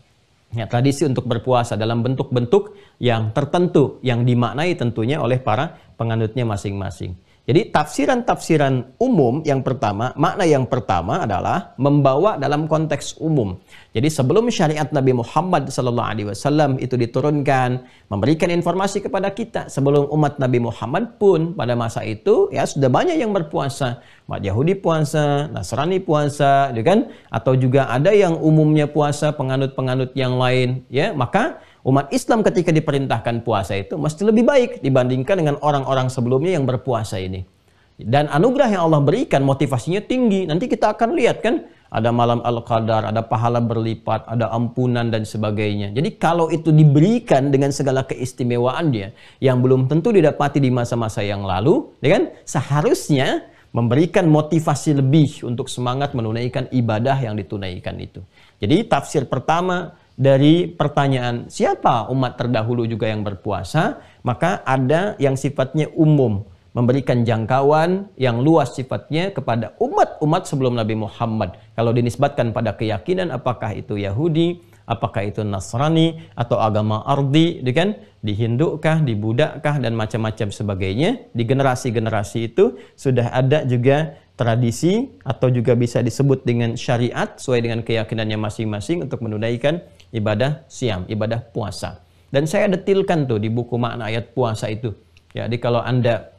Speaker 1: Ya, tradisi untuk berpuasa dalam bentuk-bentuk yang tertentu, yang dimaknai tentunya oleh para penganutnya masing-masing. Jadi tafsiran-tafsiran umum yang pertama, makna yang pertama adalah membawa dalam konteks umum. Jadi sebelum syariat Nabi Muhammad SAW itu diturunkan, memberikan informasi kepada kita, sebelum umat Nabi Muhammad pun pada masa itu ya sudah banyak yang berpuasa. Umat Yahudi puasa, Nasrani puasa, ya kan? Atau juga ada yang umumnya puasa, penganut-penganut yang lain, ya. Maka umat Islam ketika diperintahkan puasa itu mesti lebih baik dibandingkan dengan orang-orang sebelumnya yang berpuasa ini. Dan anugerah yang Allah berikan motivasinya tinggi. Nanti kita akan lihat kan, ada malam Al-Qadar, ada pahala berlipat, ada ampunan dan sebagainya. Jadi kalau itu diberikan dengan segala keistimewaannya yang belum tentu didapati di masa-masa yang lalu, ya kan? Seharusnya memberikan motivasi lebih untuk semangat menunaikan ibadah yang ditunaikan itu. Jadi tafsir pertama dari pertanyaan siapa umat terdahulu juga yang berpuasa, maka ada yang sifatnya umum, memberikan jangkauan yang luas sifatnya kepada umat-umat sebelum Nabi Muhammad. Kalau dinisbatkan pada keyakinan apakah itu Yahudi, apakah itu Nasrani, atau agama Ardi, kan? Di Hindu kah, di Buddha kah, dan macam-macam sebagainya. Di generasi-generasi itu sudah ada juga tradisi atau juga bisa disebut dengan syariat sesuai dengan keyakinannya masing-masing untuk menunaikan ibadah siam, ibadah puasa. Dan saya detilkan tuh di buku makna ayat puasa itu. Ya, jadi kalau Anda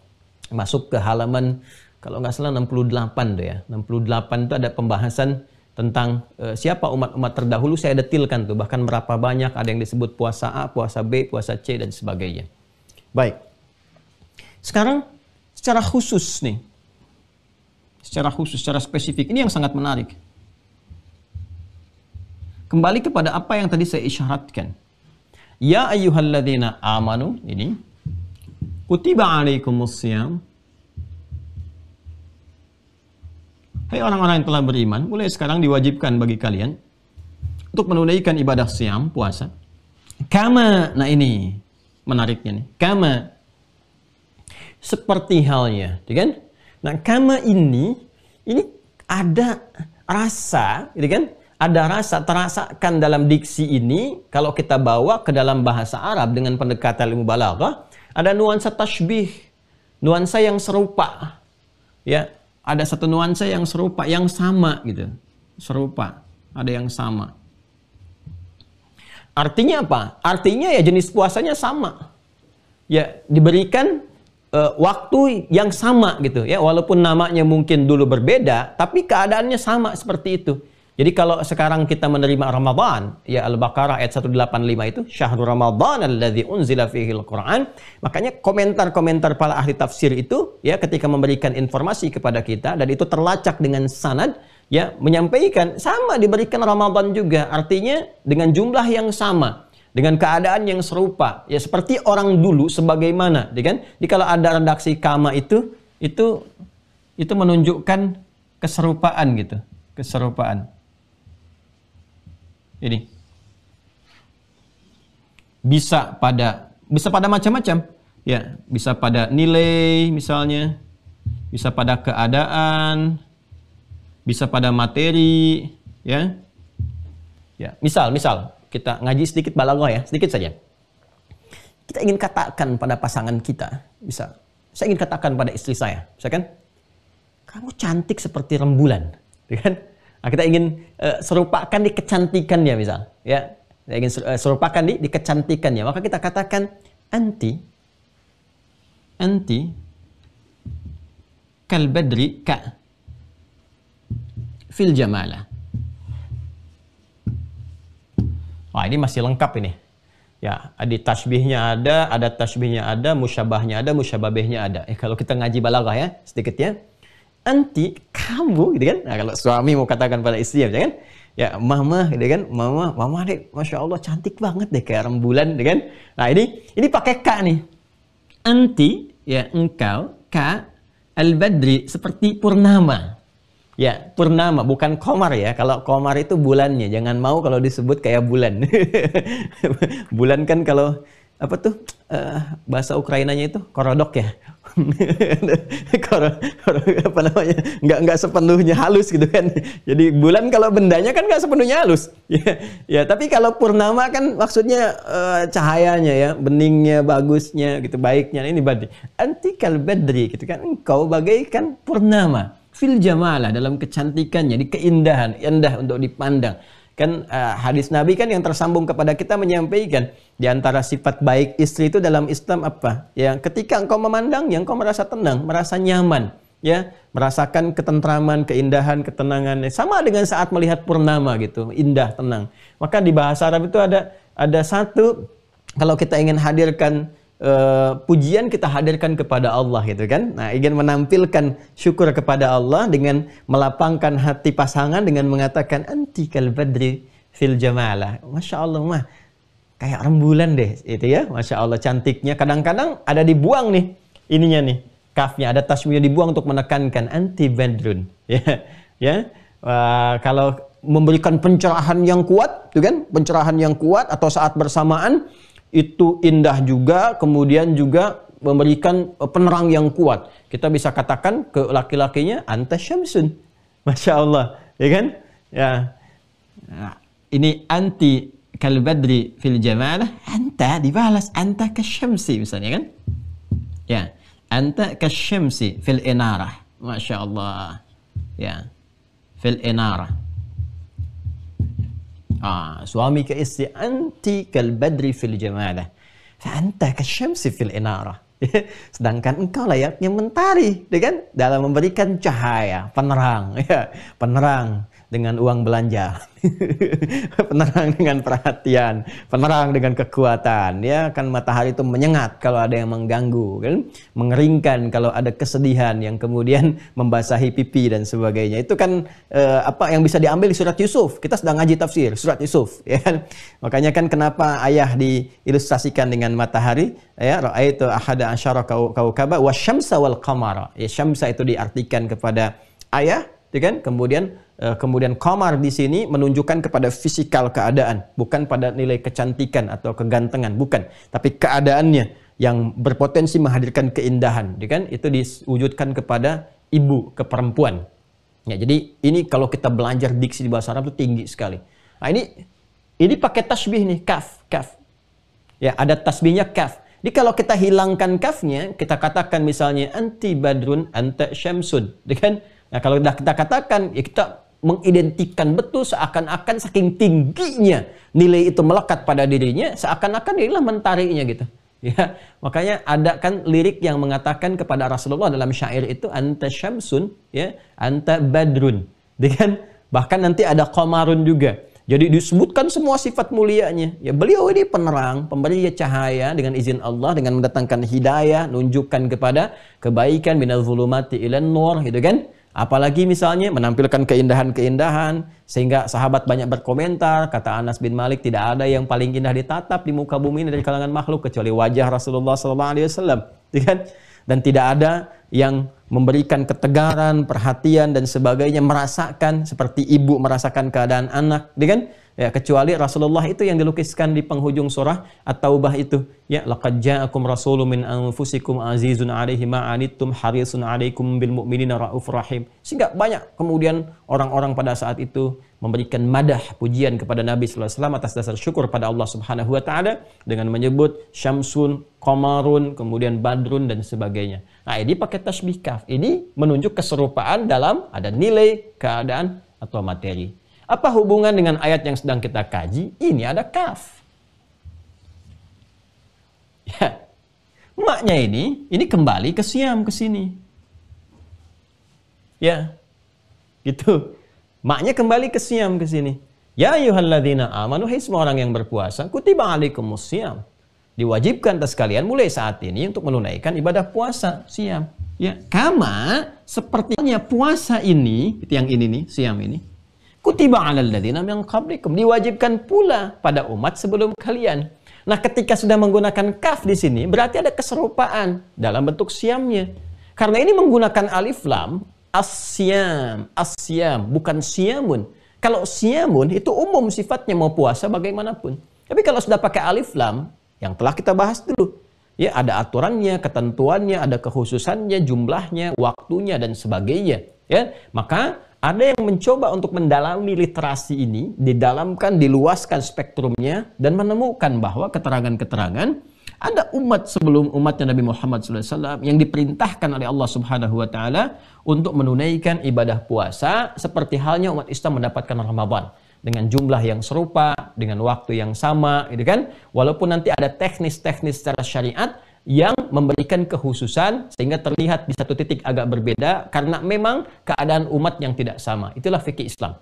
Speaker 1: masuk ke halaman kalau nggak salah 68 tuh ya. 68 itu ada pembahasan tentang siapa umat-umat terdahulu, saya detilkan tuh, bahkan berapa banyak, ada yang disebut puasa A, puasa B, puasa C dan sebagainya. Baik. Sekarang secara khusus nih. Secara khusus, secara spesifik, ini yang sangat menarik. Kembali kepada apa yang tadi saya isyaratkan. Ya ayyuhalladzina amanu, ini kutiba alaikumusiyam. Hai orang-orang yang telah beriman, mulai sekarang diwajibkan bagi kalian untuk menunaikan ibadah siam, puasa. Kama, nah ini menariknya nih. Kama, seperti halnya, kan? Nah, kama ini ada rasa, gitu kan? Ada rasa, terasakan dalam diksi ini, kalau kita bawa ke dalam bahasa Arab dengan pendekatan ilmu balaghah, ada nuansa tashbih, nuansa yang serupa. Ya, ada satu nuansa yang serupa, yang sama gitu. Serupa, ada yang sama. Artinya apa? Artinya ya jenis puasanya sama. Ya, diberikan waktu yang sama gitu ya, walaupun namanya mungkin dulu berbeda, tapi keadaannya sama seperti itu. Jadi kalau sekarang kita menerima Ramadan, ya Al-Baqarah ayat 185 itu, syahrul Ramadan alladzi unzila fihil Qur'an. Makanya komentar-komentar para ahli tafsir itu ya ketika memberikan informasi kepada kita dan itu terlacak dengan sanad ya menyampaikan sama diberikan Ramadan juga, artinya dengan jumlah yang sama, dengan keadaan yang serupa. Ya seperti orang dulu sebagaimana, kan? Jadi kalau ada redaksi kama itu menunjukkan keserupaan gitu, keserupaan. Ini bisa pada macam-macam ya, bisa pada nilai misalnya, bisa pada keadaan, bisa pada materi ya. Ya, misal kita ngaji sedikit balaghah ya, sedikit saja. Kita ingin katakan pada pasangan kita, bisa saya ingin katakan pada istri saya, misalkan kamu cantik seperti rembulan, kan? Nah, kita ingin serupakan di kecantikannya misal, ya. Kita ingin serupakan di kecantikannya. Maka kita katakan anti kal badri ka fil jamala. Wah, ini masih lengkap ini. Ya, ada tasbihnya ada tasbihnya ada, musyabahnya ada, musyababehnya ada. Kalau kita ngaji balaghah ya, sedikit ya. Anti, kamu, gitu kan? Nah, kalau suami mau katakan pada istri, ya kan? Ya, mama, gitu kan? Mama deh, masya Allah cantik banget deh kayak rembulan, gitu kan? Nah, ini pakai ka nih. Anti, ya engkau, ka al-badri seperti purnama. Ya, purnama bukan komar ya. Kalau komar itu bulannya, jangan mau kalau disebut kayak bulan. Bulan kan kalau apa tuh bahasa Ukrainanya itu korodok ya. Apa namanya, nggak sepenuhnya halus gitu kan. Jadi bulan kalau bendanya kan nggak sepenuhnya halus. Ya, tapi kalau purnama kan maksudnya cahayanya ya, beningnya, bagusnya gitu, baiknya. Ini badri. Anti kal badri gitu kan, engkau bagaikan purnama. Fil jamalah, dalam kecantikannya, di keindahan, indah untuk dipandang. Kan hadis Nabi kan yang tersambung kepada kita menyampaikan di antara sifat baik istri itu dalam Islam apa? Ya, ketika engkau memandangnya, engkau merasa tenang, merasa nyaman, ya, merasakan ketentraman, keindahan, ketenangan. Sama dengan saat melihat purnama gitu, indah, tenang. Maka di bahasa Arab itu ada satu, kalau kita ingin hadirkan pujian, kita hadirkan kepada Allah gitu kan. Nah, ingin menampilkan syukur kepada Allah dengan melapangkan hati pasangan dengan mengatakan anti kal badri fil jamalah. Masya Allah mah kayak rembulan deh itu ya. Masya Allah cantiknya. Kadang-kadang ada dibuang nih ininya nih, kafnya ada tasbihnya dibuang untuk menekankan anti badrun ya. Kalau memberikan pencerahan yang kuat tuh kan, pencerahan yang kuat atau saat bersamaan itu indah juga, kemudian juga memberikan penerang yang kuat. Kita bisa katakan ke laki-lakinya anta syamsun. Masya Allah, ya kan? Ya. Nah, ini anti kal badri fil jamalah, anta dibalas anta kasyamsi misalnya kan? Ya, anta kasyamsi fil inarah. Masya Allah. Ya. Fil inarah. Suami ke istri, anti kal badri fil jamalah, fa anta kasyamsi fil inarah. Sedangkan engkau layaknya mentari, kan? Dalam memberikan cahaya, penerang, ya, penerang dengan uang belanja, penerang dengan perhatian, penerang dengan kekuatan, ya kan. Matahari itu menyengat kalau ada yang mengganggu, kan, mengeringkan kalau ada kesedihan yang kemudian membasahi pipi dan sebagainya. Itu kan apa yang bisa diambil di surat Yusuf. Kita sedang ngaji tafsir surat Yusuf, ya kan. Makanya kan kenapa ayah diilustrasikan dengan matahari, ya, ra'aitu ahada asyara kaukaba wasyamsa wal qamara. Ya, syamsa itu diartikan kepada ayah, ya kan. Kemudian qamar di sini menunjukkan kepada fisikal keadaan, bukan pada nilai kecantikan atau kegantengan, bukan, tapi keadaannya yang berpotensi menghadirkan keindahan, ya kan? Itu diwujudkan kepada ibu, ke perempuan. Ya, jadi ini kalau kita belajar diksi di bahasa Arab itu tinggi sekali. Nah, ini pakai tasbih nih, kaf. Ya, ada tasbihnya kaf. Jadi kalau kita hilangkan kafnya, kita katakan misalnya anti badrun anta syamsun, ya kan? Nah, kalau kita katakan, ya kita mengidentikan betul seakan-akan saking tingginya nilai itu melekat pada dirinya, seakan-akan inilah mentarinya gitu. Ya, makanya ada kan lirik yang mengatakan kepada Rasulullah dalam syair itu anta syamsun, ya, anta badrun. Dengan bahkan nanti ada qamarun juga. Jadi disebutkan semua sifat mulianya. Ya, beliau ini penerang, pemberi cahaya dengan izin Allah, dengan mendatangkan hidayah, nunjukkan kepada kebaikan, minal zulumati ilan nur, gitu kan? Apalagi misalnya menampilkan keindahan-keindahan sehingga sahabat banyak berkomentar, kata Anas bin Malik, tidak ada yang paling indah ditatap di muka bumi ini dari kalangan makhluk kecuali wajah Rasulullah SAW, kan? Dan tidak ada yang memberikan ketegaran, perhatian dan sebagainya, merasakan seperti ibu merasakan keadaan anak, kan? Ya, kecuali Rasulullah itu yang dilukiskan di penghujung surah At-Taubah itu. Ya, laqad ja'akum rasulun min anfusikum azizun 'alaihi ma 'anittum harisun 'alaikum bil mu'minina raufur rahim. Sehingga banyak kemudian orang-orang pada saat itu memberikan madah, pujian kepada Nabi sallallahu alaihi wasallam atas dasar syukur pada Allah Subhanahu wa taala dengan menyebut syamsun, qamarun, kemudian badrun dan sebagainya. Nah, ini pakai tasbih kaf. Ini menunjuk keserupaan dalam ada nilai, keadaan atau materi. Apa hubungan dengan ayat yang sedang kita kaji? Ini ada kaf. Ya. Maknya ini kembali ke siam ke sini. Ya. Gitu. Maknya kembali ke siam ke sini. Ya ayyuhalladzina amanu, hai semua orang yang berpuasa, kutiba alaikumus siam. Diwajibkan atas kalian mulai saat ini untuk menunaikan ibadah puasa, siam. Ya, kama sepertinya puasa ini, itu yang ini nih, siam ini. Kutiba 'alal ladzina min qablikum, diwajibkan pula pada umat sebelum kalian. Nah, ketika sudah menggunakan kaf di sini, berarti ada keserupaan dalam bentuk siamnya. Karena ini menggunakan alif lam, asyam, bukan siamun. Kalau siamun itu umum sifatnya, mau puasa bagaimanapun. Tapi kalau sudah pakai alif lam, yang telah kita bahas dulu, Ya, ada aturannya, ketentuannya, ada kekhususannya, jumlahnya, waktunya dan sebagainya. Ya, maka ada yang mencoba untuk mendalami literasi ini, didalamkan, diluaskan spektrumnya, dan menemukan bahwa keterangan-keterangan ada umat sebelum umatnya Nabi Muhammad SAW yang diperintahkan oleh Allah Subhanahu Wa Taala untuk menunaikan ibadah puasa seperti halnya umat Islam mendapatkan Ramadan dengan jumlah yang serupa, dengan waktu yang sama, gitu kan? Walaupun nanti ada teknis-teknis secara syariat yang memberikan kekhususan sehingga terlihat di satu titik agak berbeda karena memang keadaan umat yang tidak sama. Itulah fikih Islam.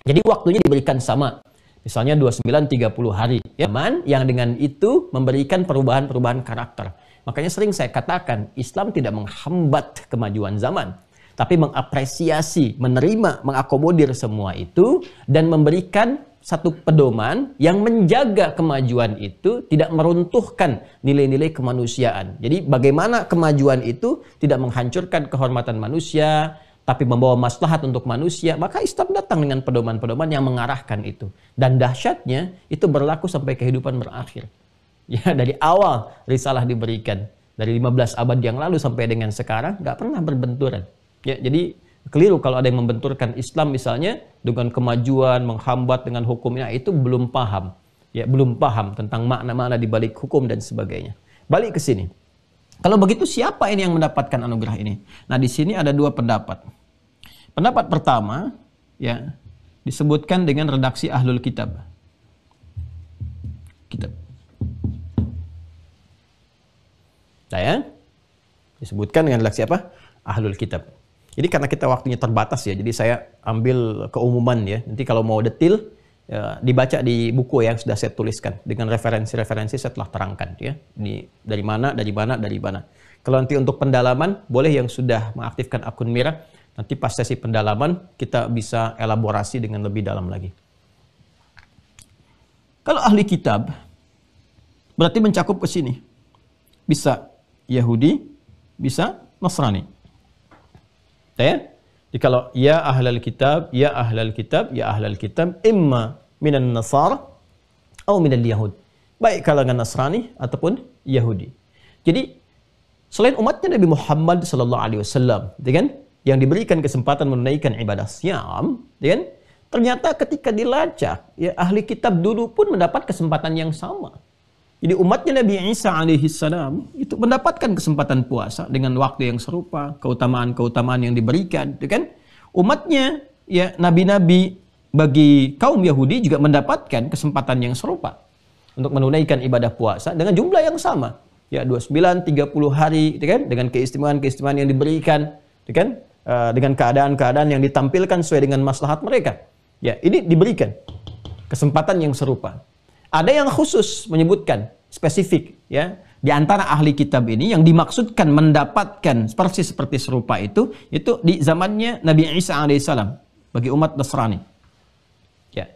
Speaker 1: Jadi waktunya diberikan sama. Misalnya 29-30 hari. Ya, yang dengan itu memberikan perubahan-perubahan karakter. Makanya sering saya katakan, Islam tidak menghambat kemajuan zaman, tapi mengapresiasi, menerima, mengakomodir semua itu dan memberikan satu pedoman yang menjaga kemajuan itu tidak meruntuhkan nilai-nilai kemanusiaan. Jadi bagaimana kemajuan itu tidak menghancurkan kehormatan manusia, tapi membawa maslahat untuk manusia, maka Islam datang dengan pedoman-pedoman yang mengarahkan itu. Dan dahsyatnya itu berlaku sampai kehidupan berakhir. Ya, dari awal risalah diberikan, dari 15 abad yang lalu sampai dengan sekarang, nggak pernah berbenturan. Ya, jadi keliru kalau ada yang membenturkan Islam misalnya dengan kemajuan, menghambat dengan hukumnya, itu belum paham. Ya, belum paham tentang makna-makna di balik hukum dan sebagainya. Balik ke sini. Kalau begitu siapa ini yang mendapatkan anugerah ini? Nah, di sini ada dua pendapat. Pendapat pertama, ya, disebutkan dengan redaksi Ahlul Kitab. Kitab. Saya disebutkan dengan redaksi apa? Ahlul Kitab. Jadi karena kita waktunya terbatas ya, jadi saya ambil keumuman ya. Nanti kalau mau detil, ya, dibaca di buku yang sudah saya tuliskan dengan referensi-referensi saya telah terangkan ya. Dari mana. Kalau nanti untuk pendalaman, boleh yang sudah mengaktifkan akun Mira, nanti pas sesi pendalaman kita bisa elaborasi dengan lebih dalam lagi. Kalau ahli kitab, berarti mencakup ke sini. Bisa Yahudi, bisa Nasrani. Ya? Jadi kalau ya ahlal kitab, ya ahlal kitab, ya ahlal kitab, imma minan nasara atau minal yahud. Baik kalangan Nasrani ataupun Yahudi. Jadi selain umatnya Nabi Muhammad SAW, kan, yang diberikan kesempatan menunaikan ibadah syam, kan, ternyata ketika dilacak, ya ahli kitab dulu pun mendapat kesempatan yang sama. Jadi umatnya Nabi Isa alaihissalam itu mendapatkan kesempatan puasa dengan waktu yang serupa, keutamaan-keutamaan yang diberikan, kan? Umatnya ya nabi-nabi bagi kaum Yahudi juga mendapatkan kesempatan yang serupa untuk menunaikan ibadah puasa dengan jumlah yang sama. Ya 29 30 hari, kan? Dengan keistimewaan-keistimewaan yang diberikan, kan? Dengan keadaan-keadaan yang ditampilkan sesuai dengan maslahat mereka. Ya, ini diberikan kesempatan yang serupa. Ada yang khusus menyebutkan spesifik ya di antara ahli kitab ini yang dimaksudkan mendapatkan persis seperti serupa itu di zamannya Nabi Isa alaihissalam bagi umat Nasrani. Ya.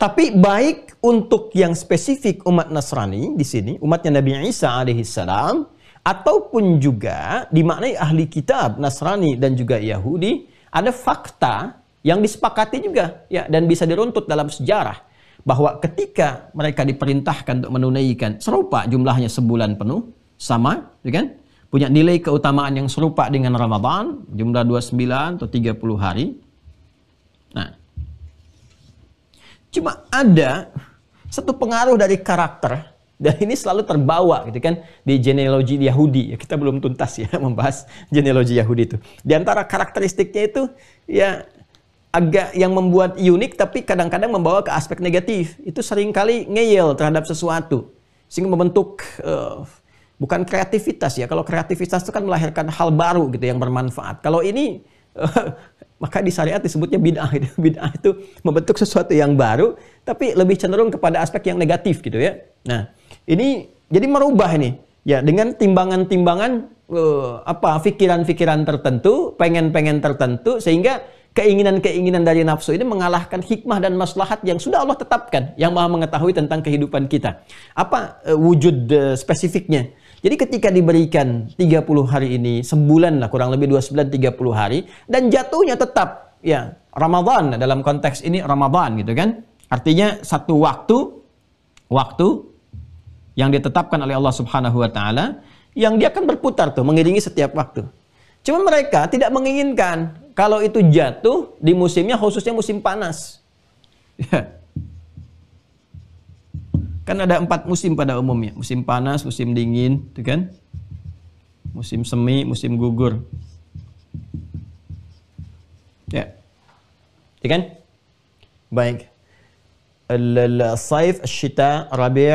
Speaker 1: Tapi baik untuk yang spesifik umat Nasrani di sini, umatnya Nabi Isa alaihissalam, ataupun juga dimaknai ahli kitab Nasrani dan juga Yahudi, ada fakta yang disepakati juga ya dan bisa diruntut dalam sejarah. Bahwa ketika mereka diperintahkan untuk menunaikan serupa jumlahnya sebulan penuh, sama, kan? Punya nilai keutamaan yang serupa dengan Ramadan, jumlah 29 atau 30 hari. Nah, cuma ada satu pengaruh dari karakter, dan ini selalu terbawa gitu kan di genealogi Yahudi. Ya, kita belum tuntas ya membahas genealogi Yahudi itu. Di antara karakteristiknya itu ya agak yang membuat unik tapi kadang-kadang membawa ke aspek negatif. Itu seringkali ngeyel terhadap sesuatu sehingga membentuk bukan kreativitas ya. Kalau kreativitas itu kan melahirkan hal baru gitu yang bermanfaat. Kalau ini maka di syariat disebutnya bid'ah gitu. Bid'ah itu membentuk sesuatu yang baru tapi lebih cenderung kepada aspek yang negatif gitu ya. Nah, ini jadi merubah ini ya dengan timbangan-timbangan pikiran-pikiran tertentu, pengen-pengen tertentu sehingga keinginan-keinginan dari nafsu ini mengalahkan hikmah dan maslahat yang sudah Allah tetapkan, yang Maha mengetahui tentang kehidupan kita. Apa wujud spesifiknya? Jadi ketika diberikan 30 hari ini, sebulan lah kurang lebih 29 30 hari dan jatuhnya tetap ya Ramadan, dalam konteks ini Ramadan gitu kan. Artinya satu waktu yang ditetapkan oleh Allah Subhanahu wa taala yang dia akan berputar tuh mengiringi setiap waktu. Cuma mereka tidak menginginkan kalau itu jatuh di musimnya, khususnya musim panas. Ya. Kan ada 4 musim pada umumnya. Musim panas, musim dingin, gitu kan? Musim semi, musim gugur. Ya. Ya kan? Baik. Al-saif, syita, rabi',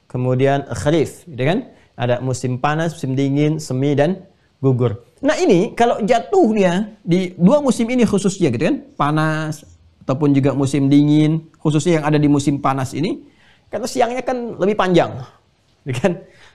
Speaker 1: kemudian kharif, gitu kan? Ada musim panas, musim dingin, semi dan gugur. Nah, ini kalau jatuhnya di 2 musim ini khususnya gitu kan, panas ataupun juga musim dingin, khususnya yang ada di musim panas ini, karena siangnya kan lebih panjang, gitu kan?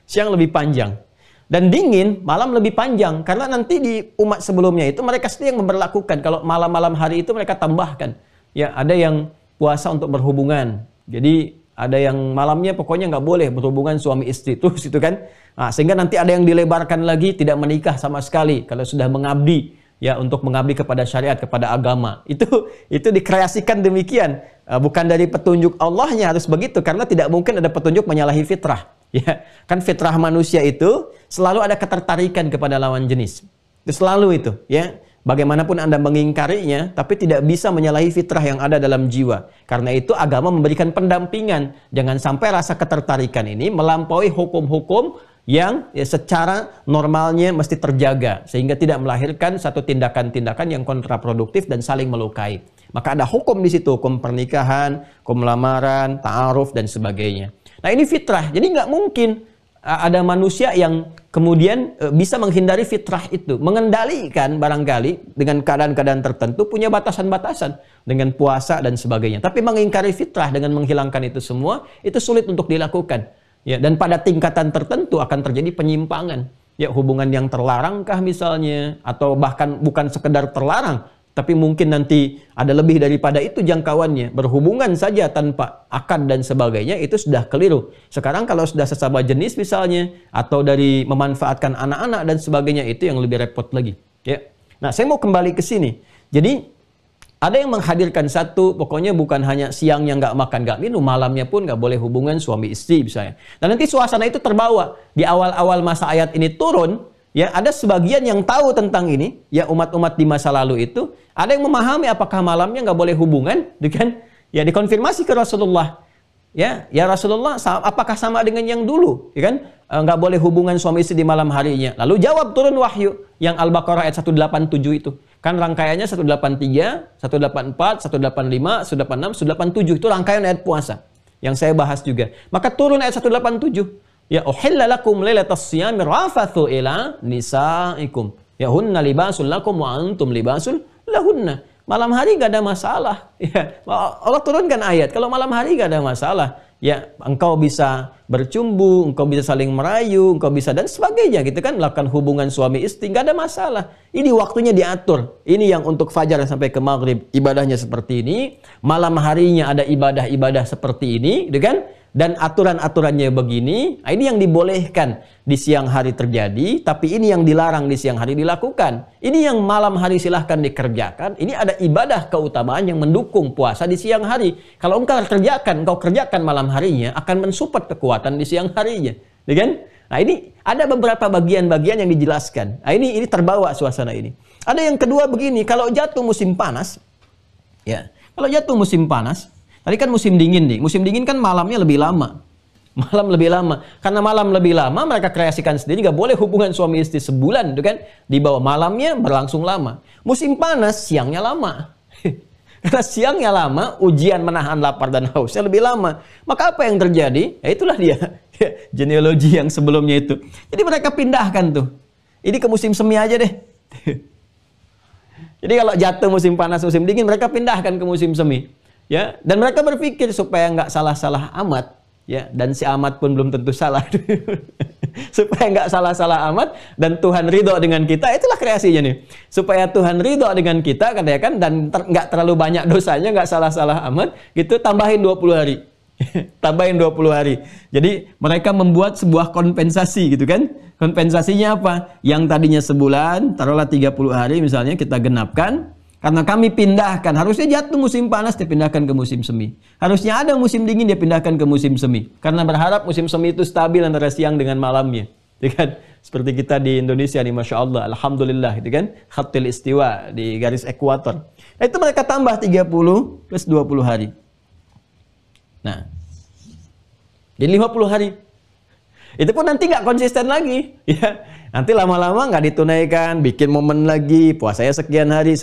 Speaker 1: Siang lebih panjang. Dan dingin, malam lebih panjang. Karena nanti di umat sebelumnya itu mereka sendiri yang memberlakukan. Kalau malam-malam hari itu mereka tambahkan. Ya, ada yang puasa untuk berhubungan. Jadi ada yang malamnya pokoknya nggak boleh berhubungan suami istri terus itu kan. Nah, sehingga nanti ada yang dilebarkan lagi tidak menikah sama sekali kalau sudah mengabdi ya untuk mengabdi kepada syariat, kepada agama. Itu dikreasikan demikian. Bukan dari petunjuk Allahnya harus begitu karena tidak mungkin ada petunjuk menyalahi fitrah. Ya, kan fitrah manusia itu selalu ada ketertarikan kepada lawan jenis. Itu selalu itu, ya. Bagaimanapun Anda mengingkarinya, tapi tidak bisa menyalahi fitrah yang ada dalam jiwa. Karena itu agama memberikan pendampingan. Jangan sampai rasa ketertarikan ini melampaui hukum-hukum yang ya, secara normalnya mesti terjaga. Sehingga tidak melahirkan satu tindakan-tindakan yang kontraproduktif dan saling melukai. Maka ada hukum di situ, hukum pernikahan, hukum lamaran, ta'aruf, dan sebagainya. Nah ini fitrah, jadi nggak mungkin ada manusia yang kemudian bisa menghindari fitrah itu. Mengendalikan barangkali dengan keadaan-keadaan tertentu punya batasan-batasan dengan puasa dan sebagainya. Tapi mengingkari fitrah dengan menghilangkan itu semua, itu sulit untuk dilakukan. Ya, dan pada tingkatan tertentu akan terjadi penyimpangan. Ya, hubungan yang terlarangkah misalnya, atau bahkan bukan sekedar terlarang, tapi mungkin nanti ada lebih daripada itu jangkauannya. Berhubungan saja tanpa akad dan sebagainya, itu sudah keliru. Sekarang kalau sudah sesama jenis misalnya, atau dari memanfaatkan anak-anak dan sebagainya, itu yang lebih repot lagi. Ya. Nah, saya mau kembali ke sini. Jadi, ada yang menghadirkan satu, pokoknya bukan hanya siangnya nggak makan, nggak minum, malamnya pun nggak boleh hubungan suami istri misalnya. Dan nanti suasana itu terbawa. Di awal-awal masa ayat ini turun, ya, ada sebagian yang tahu tentang ini, ya umat-umat di masa lalu itu, ada yang memahami apakah malamnya nggak boleh hubungan, kan? Ya dikonfirmasi ke Rasulullah, ya Rasulullah, apakah sama dengan yang dulu, ya kan? Nggak boleh hubungan suami istri di malam harinya. Lalu jawab turun wahyu yang Al-Baqarah ayat 187 itu, kan rangkaiannya 183, 184, 185, 186, 187 itu rangkaian ayat puasa yang saya bahas juga. Maka turun ayat 187. Ya uhilla lakum lailatas siyami rafathu ila nisaikum. Ya hunna libasul lakum wa antum libasul lahunna. Malam hari gak ada masalah. Ya, Allah turunkan ayat. Kalau malam hari gak ada masalah. Ya, engkau bisa bercumbu, engkau bisa saling merayu, engkau bisa dan sebagainya gitu kan, melakukan hubungan suami istri gak ada masalah. Ini waktunya diatur. Ini yang untuk fajar sampai ke maghrib ibadahnya seperti ini. Malam harinya ada ibadah-ibadah seperti ini, gitu kan? Dan aturan-aturannya begini, ini yang dibolehkan di siang hari terjadi, tapi ini yang dilarang di siang hari dilakukan. Ini yang malam hari silahkan dikerjakan. Ini ada ibadah keutamaan yang mendukung puasa di siang hari. Kalau engkau kerjakan malam harinya, akan mensupport kekuatan di siang harinya. Ya kan? Nah ini ada beberapa bagian-bagian yang dijelaskan. Nah ini terbawa suasana ini. Ada yang kedua begini, kalau jatuh musim panas, ya, kalau jatuh musim panas, tadi kan musim dingin nih. Musim dingin kan malamnya lebih lama. Malam lebih lama. Karena malam lebih lama, mereka kreasikan sendiri. Gak boleh hubungan suami istri sebulan. Gitu kan? Di bawah malamnya berlangsung lama. Musim panas, siangnya lama. Karena siangnya lama, ujian menahan lapar dan hausnya lebih lama. Maka apa yang terjadi? Ya itulah dia. Genealogi yang sebelumnya itu. Jadi mereka pindahkan tuh. Ini ke musim semi aja deh. Jadi kalau jatuh musim panas, musim dingin, mereka pindahkan ke musim semi. Ya, dan mereka berpikir supaya nggak salah-salah amat, ya, dan si amat pun belum tentu salah, supaya nggak salah-salah amat dan Tuhan ridho dengan kita, itulah kreasinya nih, supaya Tuhan ridho dengan kita, katakan, dan nggak terlalu banyak dosanya, nggak salah-salah amat, gitu, tambahin 20 hari, tambahin 20 hari. Jadi mereka membuat sebuah kompensasi, gitu kan? Kompensasinya apa? Yang tadinya sebulan, taruhlah 30 hari misalnya kita genapkan. Karena kami pindahkan, harusnya jatuh musim panas dipindahkan ke musim semi. Harusnya ada musim dingin dia pindahkan ke musim semi. Karena berharap musim semi itu stabil antara siang dengan malamnya. Ya kan? Seperti kita di Indonesia nih, Masya Allah, Alhamdulillah, gitu kan? Khatil istiwa, di garis ekuator. Nah, itu mereka tambah 30 plus 20 hari. Nah, jadi 50 hari. Itu pun nanti nggak konsisten lagi. Ya. Nanti lama-lama nggak ditunaikan, bikin momen lagi, puasanya sekian hari,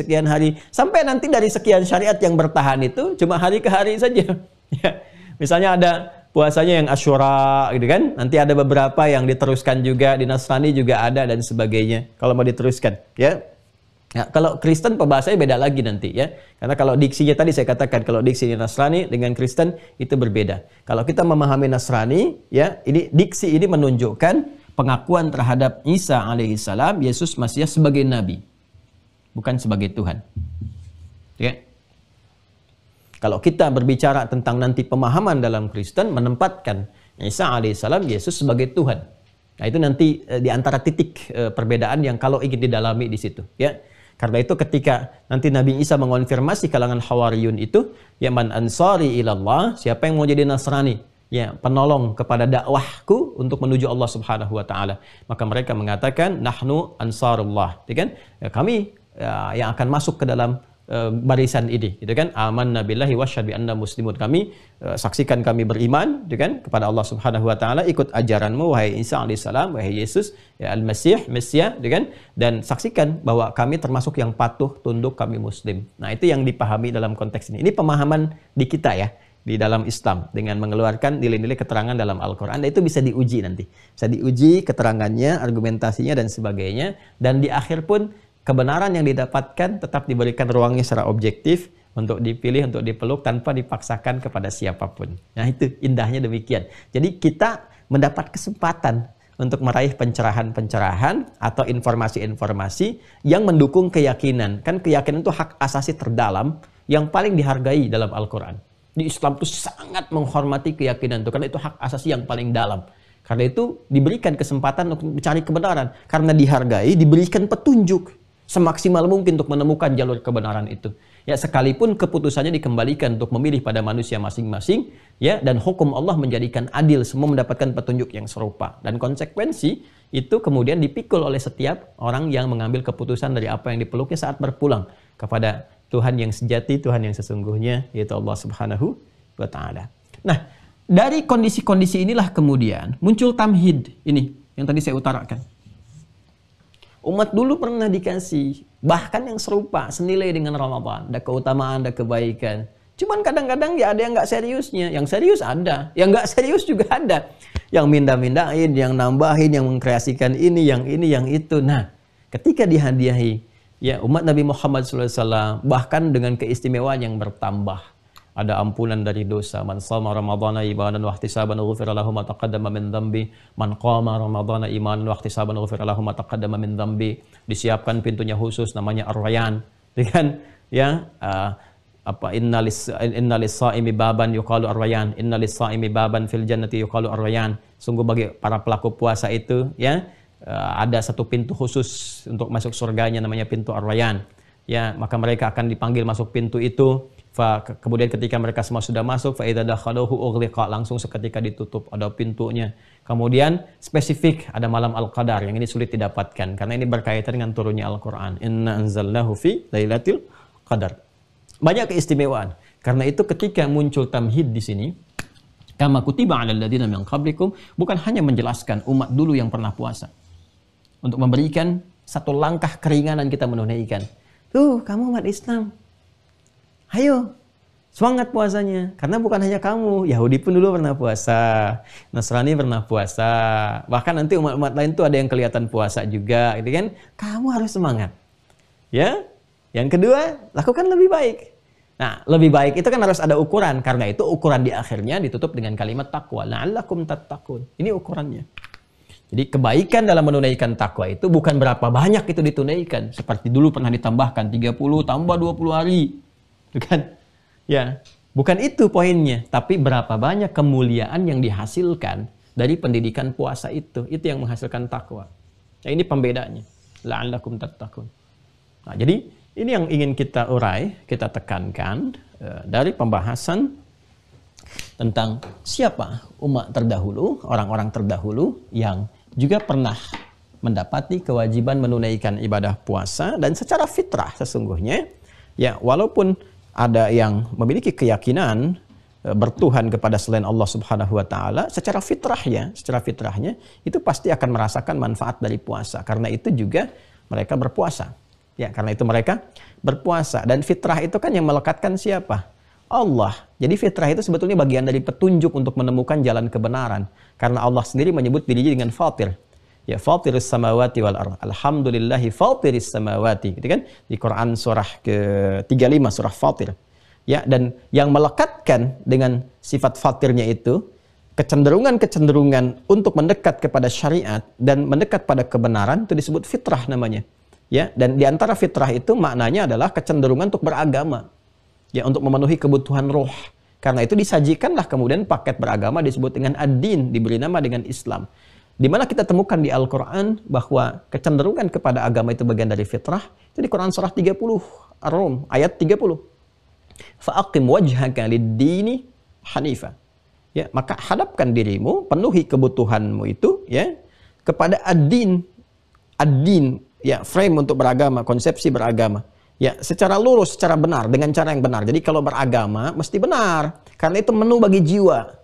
Speaker 1: sampai nanti dari sekian syariat yang bertahan itu cuma hari ke hari saja. Ya. Misalnya ada puasanya yang Asyura, gitu kan? Nanti ada beberapa yang diteruskan juga, di Nasrani juga ada dan sebagainya. Kalau mau diteruskan, ya. Ya, kalau Kristen pembahasannya beda lagi nanti ya. Karena kalau diksinya tadi saya katakan kalau diksi Nasrani dengan Kristen itu berbeda. Kalau kita memahami Nasrani ya, ini diksi ini menunjukkan pengakuan terhadap Isa alaihissalam, Yesus Mesias sebagai nabi, bukan sebagai Tuhan. Ya. Kalau kita berbicara tentang nanti pemahaman dalam Kristen menempatkan Isa alaihissalam, Yesus sebagai Tuhan. Nah, itu nanti di antara titik perbedaan yang kalau ingin didalami di situ ya. Karena itu ketika nanti Nabi Isa mengonfirmasi kalangan Hawariyun itu, ya man ansari ilallah, siapa yang mau jadi Nasrani, ya penolong kepada dakwahku untuk menuju Allah Subhanahu wa taala. Maka mereka mengatakan nahnu ansarullah, ya kan? Ya, kami yang akan masuk ke dalam barisan ini, gitu kan? Amanna billahi wasyhad bi anna muslimun. Kami saksikan kami beriman, gitu kan, kepada Allah Subhanahu wa taala, ikut ajaranmu wahai Isa alaihissalam, wahai Yesus ya al-Masih, Mesia, gitu kan? Dan saksikan bahwa kami termasuk yang patuh tunduk, kami muslim. Nah, itu yang dipahami dalam konteks ini. Ini pemahaman di kita ya, di dalam Islam dengan mengeluarkan nilai-nilai keterangan dalam Al-Qur'an. Dan itu bisa diuji nanti. Bisa diuji keterangannya, argumentasinya dan sebagainya, dan di akhir pun kebenaran yang didapatkan tetap diberikan ruangnya secara objektif untuk dipilih, untuk dipeluk tanpa dipaksakan kepada siapapun. Nah, itu indahnya demikian. Jadi kita mendapat kesempatan untuk meraih pencerahan-pencerahan atau informasi-informasi yang mendukung keyakinan. Kan keyakinan itu hak asasi terdalam yang paling dihargai dalam Al-Quran. Di Islam itu sangat menghormati keyakinan itu, karena itu hak asasi yang paling dalam. Karena itu diberikan kesempatan untuk mencari kebenaran. Karena dihargai, diberikan petunjuk semaksimal mungkin untuk menemukan jalur kebenaran itu. Ya, sekalipun keputusannya dikembalikan untuk memilih pada manusia masing-masing, ya, dan hukum Allah menjadikan adil, semua mendapatkan petunjuk yang serupa. Dan konsekuensi itu kemudian dipikul oleh setiap orang yang mengambil keputusan dari apa yang dipeluknya saat berpulang kepada Tuhan yang sejati, Tuhan yang sesungguhnya, yaitu Allah Subhanahu wa taala. Nah, dari kondisi-kondisi inilah kemudian muncul tamhid ini yang tadi saya utarakan. Umat dulu pernah dikasih, bahkan yang serupa, senilai dengan Ramadan. Ada keutamaan, ada kebaikan. Cuman kadang-kadang ya ada yang nggak seriusnya. Yang serius ada, yang nggak serius juga ada. Yang minda-mindain, yang nambahin, yang mengkreasikan ini, yang itu. Nah, ketika dihadiahi, ya umat Nabi Muhammad SAW, bahkan dengan keistimewaan yang bertambah. Ada ampunan dari dosa. Man shoma ramadhana imanan wa ihtisaban ghufira lahu ma taqaddama min dhanbi. Man qama ramadhana imanan wa ihtisaban ghufira lahu ma taqaddama min dhanbi. Disiapkan pintunya khusus namanya Ar-Rayyan. Dengan ya innalis saimi baban yuqalu Ar-Rayyan. Innalis saimi baban fil jannati yuqalu Ar-Rayyan. Sungguh bagi para pelaku puasa itu ya ada satu pintu khusus untuk masuk surganya namanya pintu Ar-Rayyan. Ya, maka mereka akan dipanggil masuk pintu itu. Kemudian ketika mereka semua sudah masuk, fa'idza dakhaluhu ughliqa, langsung seketika ditutup, ada pintunya. Kemudian spesifik ada malam Al-Qadar, yang ini sulit didapatkan karena ini berkaitan dengan turunnya Al-Qur'an. Inna anzalnahu fi lailatul qadar. Banyak keistimewaan. Karena itu ketika muncul tamhid di sini, kama kutiba 'alal ladzina min qablikum, bukan hanya menjelaskan umat dulu yang pernah puasa. Untuk memberikan satu langkah keringanan kita menunaikan. Tuh, kamu umat Islam, ayo, semangat puasanya. Karena bukan hanya kamu, Yahudi pun dulu pernah puasa, Nasrani pernah puasa, bahkan nanti umat-umat lain tuh ada yang kelihatan puasa juga, gitu kan? Kamu harus semangat. Ya, yang kedua, lakukan lebih baik. Nah, lebih baik itu kan harus ada ukuran. Karena itu ukuran di akhirnya ditutup dengan kalimat taqwa. La'allakum tattaqun. Ini ukurannya. Jadi kebaikan dalam menunaikan takwa itu bukan berapa banyak itu ditunaikan. Seperti dulu pernah ditambahkan 30 tambah 20 hari. Kan? Ya, bukan itu poinnya, tapi berapa banyak kemuliaan yang dihasilkan dari pendidikan puasa itu yang menghasilkan takwa. Nah, ini pembedanya. La'allakum tattaqun. Nah, jadi Ini yang ingin kita urai, kita tekankan dari pembahasan tentang siapa umat terdahulu, orang-orang terdahulu yang juga pernah mendapati kewajiban menunaikan ibadah puasa, dan secara fitrah sesungguhnya, ya walaupun ada yang memiliki keyakinan bertuhan kepada selain Allah Subhanahu wa taala, secara fitrahnya itu pasti akan merasakan manfaat dari puasa. Karena itu juga mereka berpuasa. Ya, karena itu mereka berpuasa, dan fitrah itu kan yang melekatkan siapa? Allah. Jadi fitrah itu sebetulnya bagian dari petunjuk untuk menemukan jalan kebenaran. Karena Allah sendiri menyebut dirinya dengan fatir. Ya, fatiris samawati wal ardh. Alhamdulillahi fatiris samawati. Gitu kan? Di Quran surah ke-35 surah Fatir. Ya, dan yang melekatkan dengan sifat fatirnya itu kecenderungan-kecenderungan untuk mendekat kepada syariat dan mendekat pada kebenaran itu disebut fitrah namanya. Ya, dan di antara fitrah itu maknanya adalah kecenderungan untuk beragama. Ya, untuk memenuhi kebutuhan roh. Karena itu disajikanlah kemudian paket beragama disebut dengan ad-din, diberi nama dengan Islam. Di mana kita temukan di Al-Quran bahwa kecenderungan kepada agama itu bagian dari fitrah. Itu di Quran surah 30, Ar-Rum, ayat 30. Fa'aqim wajhaka lid-dini hanifa. Ya, maka hadapkan dirimu, penuhi kebutuhanmu itu ya kepada ad-din. Ad-din, ya, frame untuk beragama, konsepsi beragama. Ya, secara lurus, secara benar, dengan cara yang benar. Jadi kalau beragama mesti benar, karena itu menu bagi jiwa.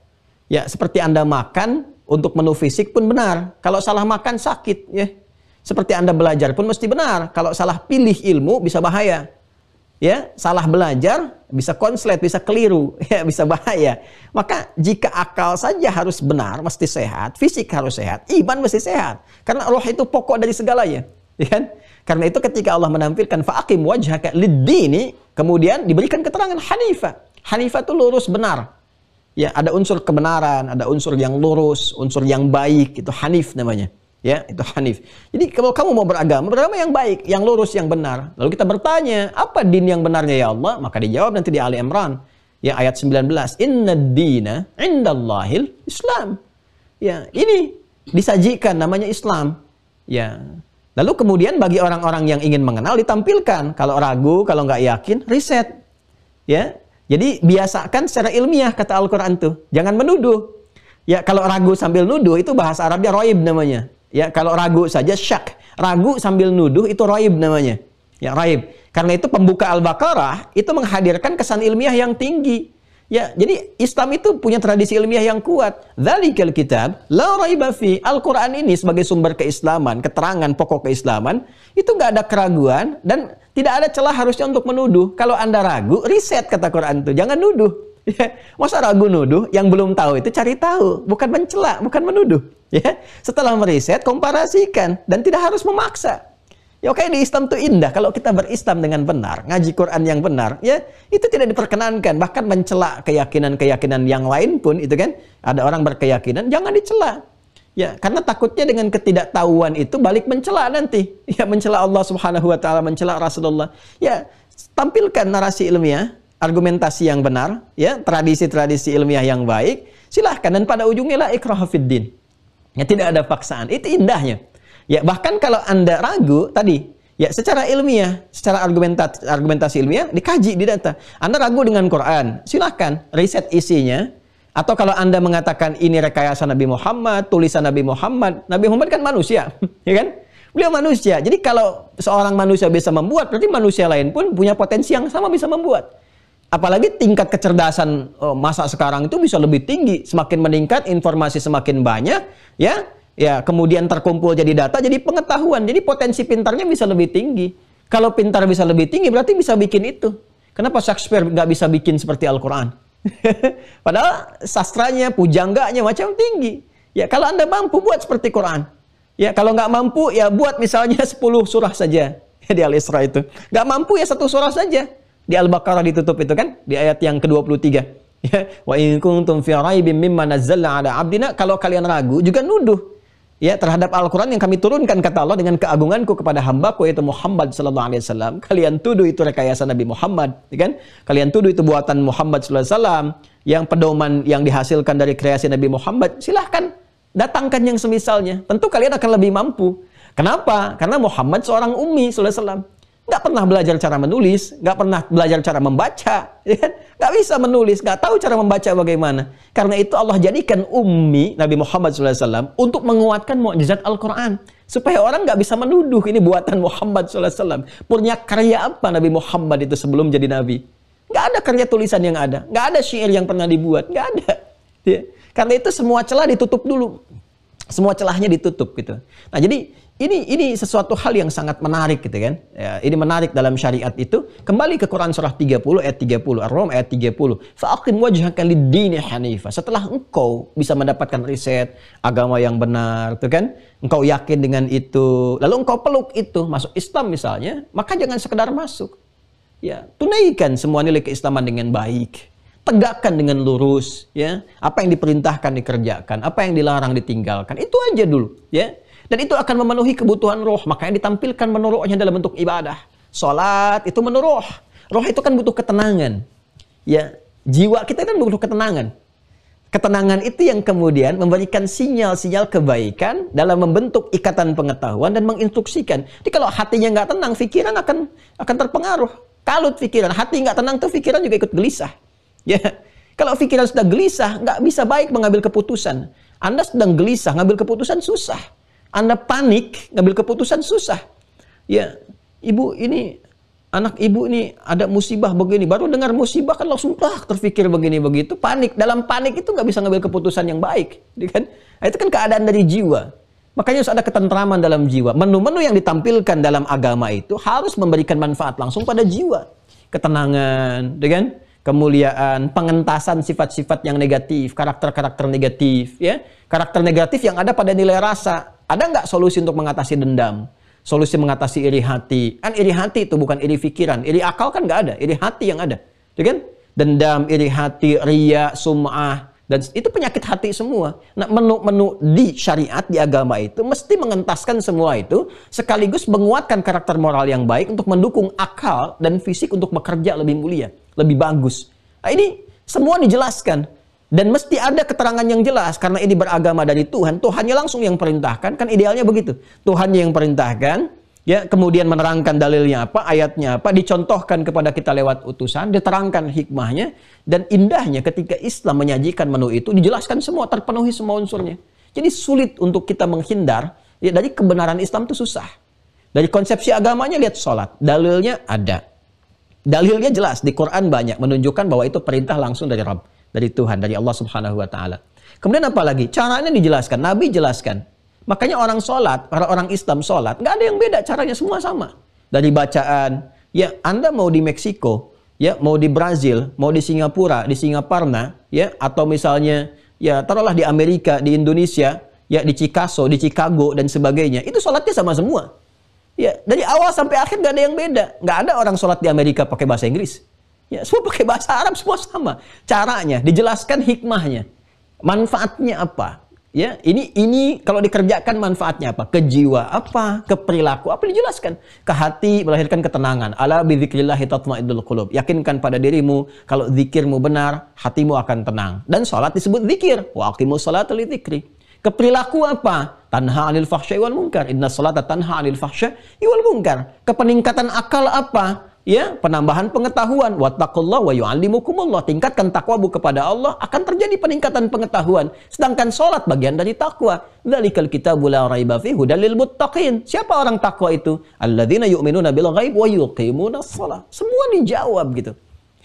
Speaker 1: Ya, seperti Anda makan untuk menu fisik pun benar. Kalau salah makan sakit, ya. Seperti Anda belajar pun mesti benar. Kalau salah pilih ilmu bisa bahaya. Ya, salah belajar bisa konslet, bisa keliru, ya, bisa bahaya. Maka jika akal saja harus benar, mesti sehat, fisik harus sehat, iman mesti sehat. Karena roh itu pokok dari segalanya, ya kan? Karena itu ketika Allah menampilkan fa'aqim wajhaka lid-dini, kemudian diberikan keterangan hanifah. Hanifah itu lurus benar. Ya, ada unsur kebenaran, ada unsur yang lurus, unsur yang baik, itu hanif namanya. Ya, itu hanif. Jadi kalau kamu mau beragama yang baik, yang lurus, yang benar. Lalu kita bertanya, apa din yang benarnya ya Allah? Maka dijawab nanti di Ali Imran, ya ayat 19. Innad dina indallahil Islam. Ya, ini disajikan namanya Islam. Ya. Lalu kemudian bagi orang-orang yang ingin mengenal ditampilkan. Kalau ragu, kalau nggak yakin, riset. Ya, jadi biasakan secara ilmiah kata Al-Quran tuh. Jangan menuduh. Ya, kalau ragu sambil nuduh itu bahasa Arabnya roib namanya. Ya, kalau ragu saja syak. Ragu sambil nuduh itu roib namanya. Ya, roib. Karena itu pembuka Al-Baqarah itu menghadirkan kesan ilmiah yang tinggi. Ya, jadi Islam itu punya tradisi ilmiah yang kuat. Dzalikal kitab la raiba fi. Al-Qur'an ini sebagai sumber keislaman, keterangan pokok keislaman, itu nggak ada keraguan dan tidak ada celah harusnya untuk menuduh. Kalau Anda ragu, riset kata Quran itu, jangan nuduh. Ya, masa ragu nuduh, yang belum tahu itu cari tahu, bukan mencela, bukan menuduh. Ya, setelah meriset, komparasikan dan tidak harus memaksa. Ya, oke, di Islam itu indah. Kalau kita berislam dengan benar, ngaji Quran yang benar, ya itu tidak diperkenankan. Bahkan mencela keyakinan-keyakinan yang lain pun, itu kan, ada orang berkeyakinan, jangan dicela. Ya, karena takutnya dengan ketidaktahuan itu balik mencela nanti. Ya, mencela Allah Subhanahu wa taala, mencela Rasulullah. Ya, tampilkan narasi ilmiah, argumentasi yang benar, ya, tradisi-tradisi ilmiah yang baik. Silahkan, dan pada ujungnya la ikraha fid din. Ya, tidak ada paksaan. Itu indahnya. Ya, bahkan kalau Anda ragu tadi, ya secara ilmiah, secara argumentasi ilmiah dikaji di data. Anda ragu dengan Quran, silahkan riset isinya. Atau kalau Anda mengatakan ini rekayasa Nabi Muhammad, tulisan Nabi Muhammad kan manusia, ya kan? Beliau manusia. Jadi kalau seorang manusia bisa membuat, berarti manusia lain pun punya potensi yang sama bisa membuat. Apalagi tingkat kecerdasan masa sekarang itu bisa lebih tinggi, semakin meningkat, informasi semakin banyak, ya. Ya, kemudian terkumpul jadi data, jadi pengetahuan. Jadi potensi pintarnya bisa lebih tinggi. Kalau pintar bisa lebih tinggi, berarti bisa bikin itu. Kenapa Shakespeare nggak bisa bikin seperti Al-Quran? Padahal sastranya, pujangganya macam tinggi. Ya, kalau Anda mampu buat seperti Quran. Ya, kalau nggak mampu, ya buat misalnya 10 surah saja. Di Al-Isra itu. Nggak mampu, ya 1 surah saja. Di Al-Baqarah ditutup itu kan, di ayat yang ke-23. Ya, wa in kuntum fi raibin mimma nazzalna ala abdina. Kalau kalian ragu, juga nuduh. Ya, terhadap Al-Quran yang kami turunkan, kata Allah, dengan keagunganku kepada hambaku yaitu Muhammad sallallahu alaihi wasallam. Kalian tuduh itu rekayasa Nabi Muhammad, ya kan? Kalian tuduh itu buatan Muhammad sallallahu alaihi wasallam, yang pedoman yang dihasilkan dari kreasi Nabi Muhammad. Silahkan datangkan yang semisalnya. Tentu kalian akan lebih mampu. Kenapa? Karena Muhammad seorang ummi sallallahu alaihi wasallam. nggak pernah belajar cara menulis, nggak pernah belajar cara membaca, ya kan? Nggak bisa menulis, nggak tahu cara membaca bagaimana. Karena itu Allah jadikan ummi Nabi Muhammad SAW untuk menguatkan mukjizat Al-Quran. Supaya orang nggak bisa menuduh ini buatan Muhammad SAW. Punya karya apa Nabi Muhammad itu sebelum jadi Nabi? Nggak ada karya tulisan yang ada. Nggak ada syair yang pernah dibuat. Nggak ada. Ya. Karena itu semua celah ditutup dulu. Semua celahnya ditutup gitu. Nah jadi ini sesuatu hal yang sangat menarik gitu kan. Ya, ini menarik dalam syariat itu. Kembali ke Quran surah 30 ayat 30. Ar-Rum ayat 30. Fa'aqim wajhaka lid-dini hanifa. Setelah engkau bisa mendapatkan riset agama yang benar, tuh kan? Engkau yakin dengan itu, lalu engkau peluk itu, masuk Islam misalnya, maka jangan sekedar masuk. Ya, tunaikan semua nilai keislaman dengan baik. Tegakkan dengan lurus, ya. Apa yang diperintahkan dikerjakan, apa yang dilarang ditinggalkan. Itu aja dulu, ya. Dan itu akan memenuhi kebutuhan roh. Makanya ditampilkan menu rohnya dalam bentuk ibadah. Salat itu menu roh. Roh itu kan butuh ketenangan. Ya, jiwa kita kan butuh ketenangan. Ketenangan itu yang kemudian memberikan sinyal-sinyal kebaikan dalam membentuk ikatan pengetahuan dan menginstruksikan. Jadi kalau hatinya nggak tenang, pikiran akan terpengaruh. Kalut pikiran, hati nggak tenang tuh pikiran juga ikut gelisah. Ya, kalau pikiran sudah gelisah, nggak bisa baik mengambil keputusan. Anda sedang gelisah, ngambil keputusan susah. Anda panik, ngambil keputusan susah. Ya, ibu ini, anak ibu ini ada musibah begini. Baru dengar musibah kan langsung terpikir begini begitu. Panik, dalam panik itu nggak bisa ngambil keputusan yang baik. Kan? Nah, itu kan keadaan dari jiwa. Makanya harus ada ketentraman dalam jiwa. Menu-menu yang ditampilkan dalam agama itu harus memberikan manfaat langsung pada jiwa. Ketenangan, kan? Kemuliaan, pengentasan sifat-sifat yang negatif, karakter-karakter negatif, ya, karakter negatif yang ada pada nilai rasa. Ada nggak solusi untuk mengatasi dendam? Solusi mengatasi iri hati? Kan iri hati itu bukan iri pikiran, iri akal kan nggak ada, iri hati yang ada, ya kan? Dendam, iri hati, riya, sum'ah, dan itu penyakit hati semua. Nah, menu-menu di syariat, di agama itu mesti mengentaskan semua itu, sekaligus menguatkan karakter moral yang baik untuk mendukung akal dan fisik untuk bekerja lebih mulia, lebih bagus. Nah, ini semua dijelaskan. Dan mesti ada keterangan yang jelas, karena ini beragama dari Tuhan. Tuhannya langsung yang perintahkan, kan idealnya begitu. Tuhannya yang perintahkan, ya, kemudian menerangkan dalilnya apa, ayatnya apa, dicontohkan kepada kita lewat utusan, diterangkan hikmahnya, dan indahnya ketika Islam menyajikan menu itu, dijelaskan semua, terpenuhi semua unsurnya. Jadi sulit untuk kita menghindar, ya, dari kebenaran Islam itu susah. Dari konsepsi agamanya, lihat sholat, dalilnya ada. Dalilnya jelas, di Quran banyak, menunjukkan bahwa itu perintah langsung dari Rabb, dari Tuhan, dari Allah Subhanahu wa Ta'ala. Kemudian apa lagi? Caranya dijelaskan, Nabi jelaskan. Makanya orang sholat, para orang Islam sholat, nggak ada yang beda, caranya semua sama. Dari bacaan, ya, Anda mau di Meksiko, ya, mau di Brazil, mau di Singapura, di Singaparna, ya, atau misalnya, ya, taruhlah di Amerika, di Indonesia, ya, di Chicago, dan sebagainya. Itu sholatnya sama semua. Ya, dari awal sampai akhir nggak ada yang beda. Nggak ada orang sholat di Amerika pakai bahasa Inggris. Ya, semua pakai bahasa Arab, semua sama. Caranya, dijelaskan hikmahnya. Manfaatnya apa? Ya, ini kalau dikerjakan manfaatnya apa? Ke jiwa apa? Ke perilaku apa? Dijelaskan. Ke hati melahirkan ketenangan. Ala bidzikrillahi tatma'innul qulub. Yakinkan pada dirimu kalau zikirmu benar, hatimu akan tenang. Dan sholat disebut zikir. Wa aqimus sholata lidzikri. Ke perilaku apa? Tanha 'anil fahsya'i wal munkar. Inna sholata tanha 'anil fahsya'i wal munkar. Ke peningkatan akal apa? Ya, penambahan pengetahuan. Wattaqullaha wa yu'allimukumullah. Tingkatkan takwamu kepada Allah, akan terjadi peningkatan pengetahuan. Sedangkan sholat bagian dari takwa. Dzalikal kitabu la raiba fihi hudal lil muttaqin. Siapa orang takwa itu? Alladzina yu'minuna bil ghaib wa yuqimunas shalah. Semua dijawab gitu.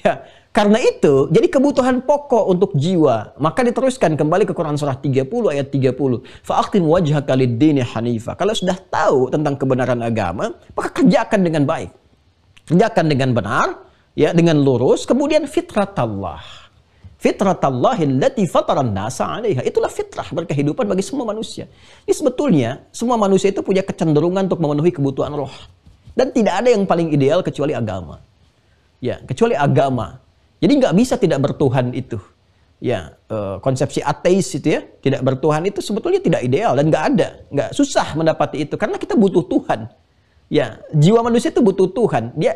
Speaker 1: Ya, karena itu jadi kebutuhan pokok untuk jiwa. Maka diteruskan kembali ke Quran surah 30 ayat 30. Fa'aqim wajhaka lid-dini hanifa. Kalau sudah tahu tentang kebenaran agama, maka kerjakan dengan baik. Kerjakan dengan benar, ya, dengan lurus, kemudian fitratallah. Fitratallahi allati fataran nasa 'alaiha. Itulah fitrah berkehidupan bagi semua manusia. Ini sebetulnya semua manusia itu punya kecenderungan untuk memenuhi kebutuhan roh. Dan tidak ada yang paling ideal kecuali agama. Ya, kecuali agama. Jadi nggak bisa tidak bertuhan itu. Ya, konsepsi ateis itu, ya, tidak bertuhan itu sebetulnya tidak ideal dan nggak ada, nggak, susah mendapati itu karena kita butuh Tuhan. Ya, jiwa manusia itu butuh Tuhan. Dia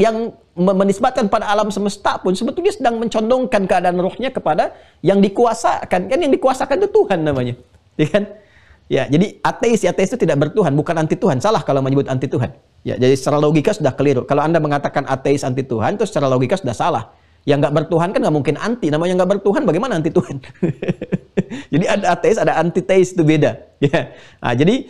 Speaker 1: yang menisbatkan pada alam semesta pun sebetulnya sedang mencondongkan keadaan rohnya kepada yang dikuasakan. Kan yang dikuasakan itu Tuhan namanya. Ya kan? Ya, jadi ateis itu tidak bertuhan, bukan anti Tuhan. Salah kalau menyebut anti Tuhan. Ya, jadi secara logika sudah keliru. Kalau Anda mengatakan ateis anti Tuhan, itu secara logika sudah salah. Yang nggak bertuhan kan nggak mungkin anti. Namanya nggak bertuhan, bagaimana anti Tuhan? Jadi ada ateis, ada antiteis, itu beda. Ya. Nah, jadi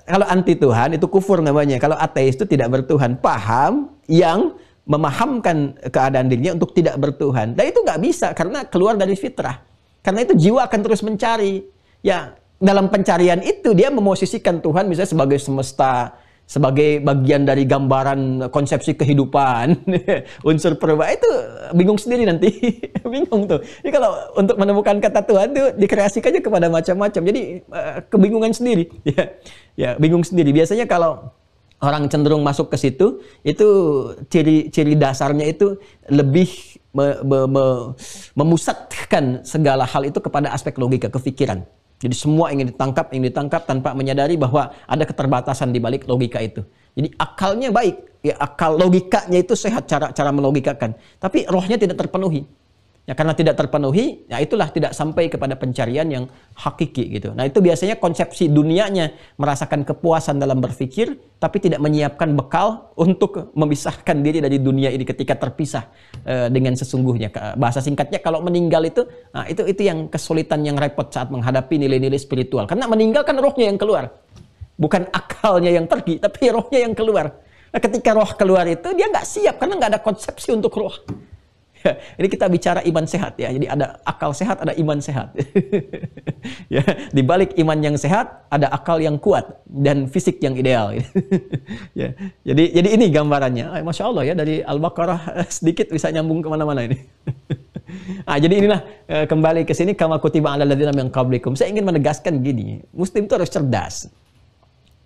Speaker 1: kalau anti Tuhan itu kufur namanya. Kalau ateis itu tidak bertuhan, paham yang memahamkan keadaan dirinya untuk tidak bertuhan. Dan itu nggak bisa karena keluar dari fitrah. Karena itu jiwa akan terus mencari. Ya, dalam pencarian itu dia memosisikan Tuhan misalnya sebagai semesta, sebagai bagian dari gambaran konsepsi kehidupan. Unsur perubahan itu bingung sendiri nanti. Bingung tuh. Jadi kalau untuk menemukan kata Tuhan itu dikreasikannya kepada macam-macam. Jadi kebingungan sendiri. Ya, bingung sendiri. Biasanya kalau orang cenderung masuk ke situ, itu ciri dasarnya itu lebih memusatkan segala hal itu kepada aspek logika, kefikiran. Jadi semua ingin ditangkap tanpa menyadari bahwa ada keterbatasan di balik logika itu. Jadi akalnya baik, ya akal logikanya itu sehat cara melogikakan, tapi rohnya tidak terpenuhi. Ya karena tidak terpenuhi, ya itulah tidak sampai kepada pencarian yang hakiki gitu. Nah itu biasanya konsepsi dunianya merasakan kepuasan dalam berpikir, tapi tidak menyiapkan bekal untuk memisahkan diri dari dunia ini ketika terpisah dengan sesungguhnya. Bahasa singkatnya kalau meninggal itu, nah itu yang kesulitan yang repot saat menghadapi nilai-nilai spiritual. Karena meninggal kan rohnya yang keluar, bukan akalnya yang pergi, tapi rohnya yang keluar. Nah ketika roh keluar itu dia nggak siap karena nggak ada konsepsi untuk roh. Ini kita bicara iman sehat ya. Jadi ada akal sehat, ada iman sehat. Ya, di balik iman yang sehat ada akal yang kuat dan fisik yang ideal. Ya, jadi ini gambarannya. Masya Allah ya, dari Al-Baqarah sedikit bisa nyambung kemana-mana ini. Nah, jadi inilah kembali ke sini kama kutiba 'alal ladzina min qablikum. Saya ingin menegaskan gini, Muslim itu harus cerdas.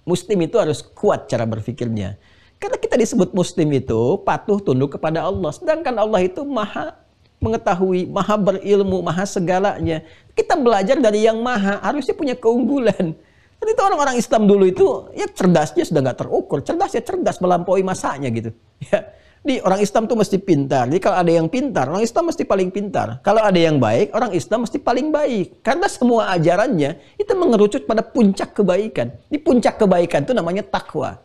Speaker 1: Muslim itu harus kuat cara berpikirnya. Karena kita disebut Muslim itu patuh tunduk kepada Allah. Sedangkan Allah itu maha mengetahui, maha berilmu, maha segalanya. Kita belajar dari yang maha, harusnya punya keunggulan. Dan itu orang-orang Islam dulu itu, ya cerdasnya sudah nggak terukur. Cerdas ya cerdas, melampaui masanya gitu. Ya, di orang Islam tuh mesti pintar. Jadi kalau ada yang pintar, orang Islam mesti paling pintar. Kalau ada yang baik, orang Islam mesti paling baik. Karena semua ajarannya itu mengerucut pada puncak kebaikan. Di puncak kebaikan itu namanya takwa.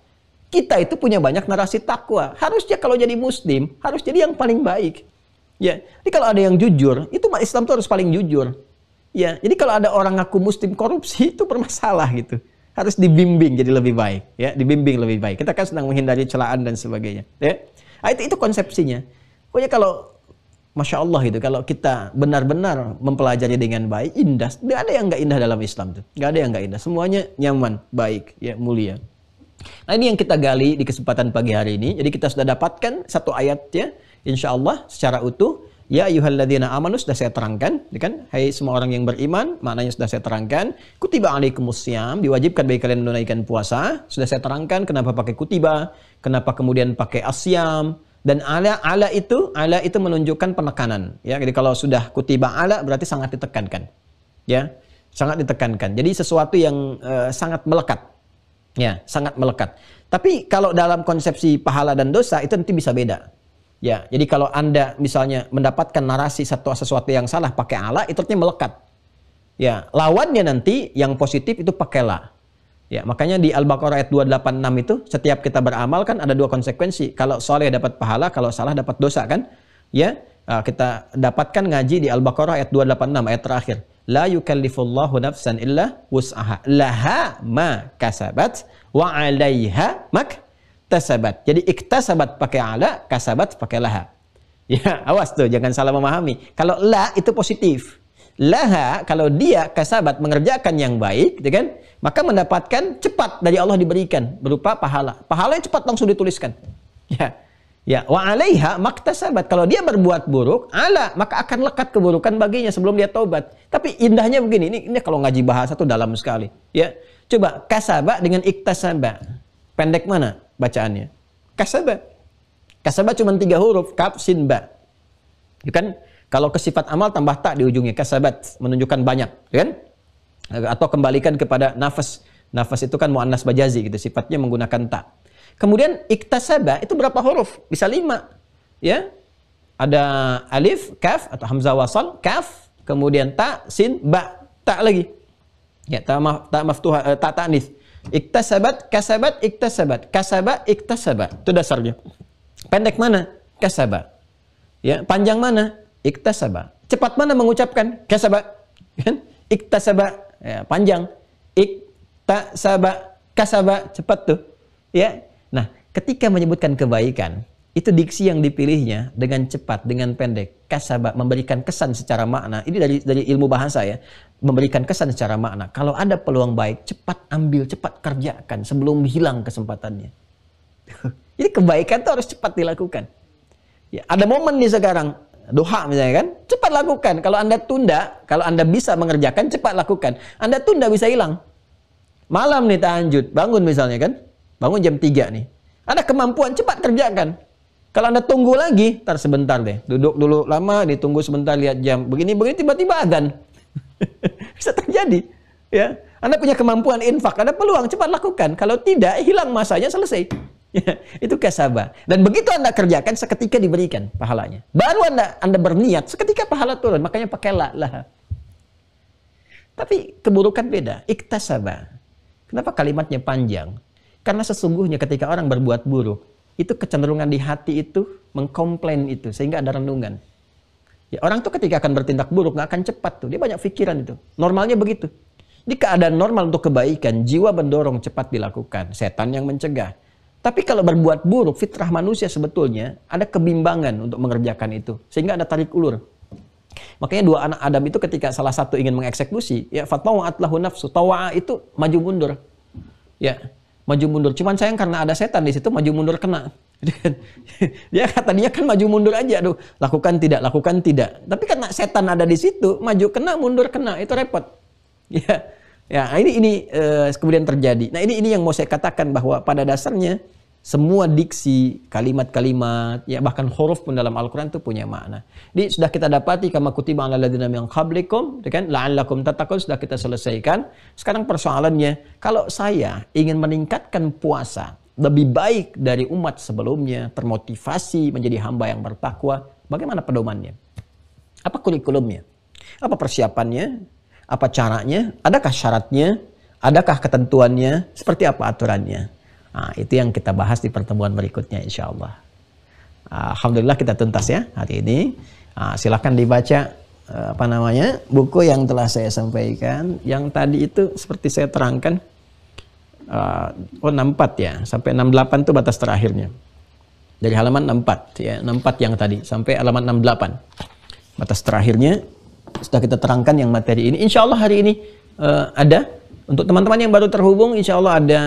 Speaker 1: Kita itu punya banyak narasi takwa. Harusnya kalau jadi Muslim, harus jadi yang paling baik. Ya, jadi kalau ada yang jujur, itu Islam itu harus paling jujur. Ya, jadi kalau ada orang ngaku Muslim korupsi, itu bermasalah gitu. Harus dibimbing jadi lebih baik. Ya, dibimbing lebih baik. Kita kan sedang menghindari celaan dan sebagainya. Ya, nah, itu konsepsinya. Pokoknya kalau Masya Allah gitu, kalau kita benar-benar mempelajari dengan baik, indah. Tidak ada yang nggak indah dalam Islam tuh. Nggak ada yang nggak indah. Semuanya nyaman, baik, ya mulia. Nah ini yang kita gali di kesempatan pagi hari ini. Jadi kita sudah dapatkan satu ayatnya, insya Allah secara utuh. Ya ayyuhalladzina amanu sudah saya terangkan, kan? Hai semua orang yang beriman, maknanya sudah saya terangkan. Kutiba alaikumusiyam, diwajibkan bagi kalian menunaikan puasa. Sudah saya terangkan kenapa pakai kutiba, kenapa kemudian pakai asyam. Dan ala itu menunjukkan penekanan. Ya, jadi kalau sudah kutiba ala berarti sangat ditekankan. Ya, sangat ditekankan. Jadi sesuatu yang sangat melekat. Ya, sangat melekat. Tapi kalau dalam konsepsi pahala dan dosa itu nanti bisa beda. Ya, jadi kalau Anda misalnya mendapatkan narasi sesuatu yang salah pakai ala, itu artinya melekat. Ya, lawannya nanti yang positif itu pakai la. Ya, makanya di Al-Baqarah ayat 286 itu setiap kita beramal kan ada dua konsekuensi. Kalau soleh dapat pahala, kalau salah dapat dosa kan? Ya, kita dapatkan ngaji di Al-Baqarah ayat 286 ayat terakhir. La yukallifullahu nafsan illa wus'aha. Laha ma kasabat wa 'alaiha maktasabat. Jadi iktasabat pakai ala, kasabat pakai laha. Ya, awas tuh jangan salah memahami. Kalau la itu positif. Laha kalau dia kasabat mengerjakan yang baik, gitu kan? Maka mendapatkan cepat dari Allah diberikan berupa pahala. Pahalanya cepat langsung dituliskan. Ya. Ya, wa 'alaiha maktasabat. Kalau dia berbuat buruk, ala maka akan lekat keburukan baginya sebelum dia taubat. Tapi indahnya begini, ini kalau ngaji bahasa tuh dalam sekali. Ya. Coba kasaba dengan iktasaba. Pendek mana bacaannya? Kasaba. Kasaba cuma 3 huruf, kaf sin ba. Ya kan? Kalau ke sifat amal tambah tak di ujungnya, kasabat menunjukkan banyak, ya kan? Atau kembalikan kepada nafas. Nafas itu kan muannas bajazi gitu, sifatnya menggunakan tak. Kemudian iktasaba itu berapa huruf? Bisa 5. Ya. Ada alif, kaf atau hamzah wasal, kaf, kemudian ta, sin, ba, tak lagi. Ya, ta maftuha, ta ta'nits. Iktasabat, kasabat, iktasabat. Kasaba, iktasaba. Itu dasarnya. Pendek mana? Kasaba. Ya, panjang mana? Iktasaba. Cepat mana mengucapkan? Kasaba. Kan? Iktasaba. Ya, panjang. Iktasaba, kasaba, cepat tuh. Ya. Nah, ketika menyebutkan kebaikan, itu diksi yang dipilihnya dengan cepat, dengan pendek. Kasaba, memberikan kesan secara makna. Ini dari ilmu bahasa ya. Memberikan kesan secara makna. Kalau ada peluang baik, cepat ambil, cepat kerjakan sebelum hilang kesempatannya. Jadi kebaikan itu harus cepat dilakukan. Ya, ada momen nih sekarang, duha misalnya kan, cepat lakukan. Kalau Anda tunda, kalau Anda bisa mengerjakan, cepat lakukan. Anda tunda bisa hilang. Malam nih tahajud, bangun misalnya kan, bangun jam 3 nih. Ada kemampuan, cepat kerjakan. Kalau Anda tunggu lagi, ntar sebentar deh. Duduk dulu lama, ditunggu sebentar, lihat jam. Begini-begini tiba-tiba adzan. Bisa terjadi. Ya. Anda punya kemampuan infak, ada peluang, cepat lakukan. Kalau tidak, hilang masanya, selesai. Ya, itu kasabah. Dan begitu Anda kerjakan, seketika diberikan pahalanya. Baru Anda berniat, seketika pahala turun. Makanya pakai lah. Tapi keburukan beda. Iktasabah. Kenapa kalimatnya panjang? Karena sesungguhnya ketika orang berbuat buruk, itu kecenderungan di hati itu mengkomplain itu, sehingga ada renungan. Ya, orang tuh ketika akan bertindak buruk nggak akan cepat tuh, dia banyak pikiran itu. Normalnya begitu. Di keadaan normal untuk kebaikan, jiwa mendorong cepat dilakukan, setan yang mencegah. Tapi kalau berbuat buruk, fitrah manusia sebetulnya ada kebimbangan untuk mengerjakan itu, sehingga ada tarik ulur. Makanya dua anak Adam itu ketika salah satu ingin mengeksekusi, ya fatawa'at lahu nafsu, tawa'a itu maju mundur. Ya, maju mundur. Cuman sayang karena ada setan di situ, maju mundur kena. Dia tadinya kan maju mundur aja, aduh, lakukan tidak. Tapi karena setan ada di situ, maju kena, mundur kena, itu repot. Ya, ini kemudian terjadi. Nah, ini yang mau saya katakan bahwa pada dasarnya semua diksi, kalimat-kalimat, ya bahkan huruf pun dalam Al-Quran itu punya makna. Jadi sudah kita dapati kama kutiba 'alal ladzina min qablikum, kan la'allakum tattaqun, sudah kita selesaikan. Sekarang persoalannya, kalau saya ingin meningkatkan puasa lebih baik dari umat sebelumnya, termotivasi menjadi hamba yang bertakwa, bagaimana pedomannya? Apa kurikulumnya? Apa persiapannya? Apa caranya? Adakah syaratnya? Adakah ketentuannya? Seperti apa aturannya? Nah, itu yang kita bahas di pertemuan berikutnya insya Allah. Alhamdulillah kita tuntas ya hari ini. Silakan dibaca buku yang telah saya sampaikan. Yang tadi itu seperti saya terangkan, 64 ya, sampai 68 itu batas terakhirnya. Dari halaman 64 ya, 64 yang tadi sampai halaman 68. Batas terakhirnya sudah kita terangkan yang materi ini. Insya Allah hari ini ada untuk teman-teman yang baru terhubung, insya Allah ada,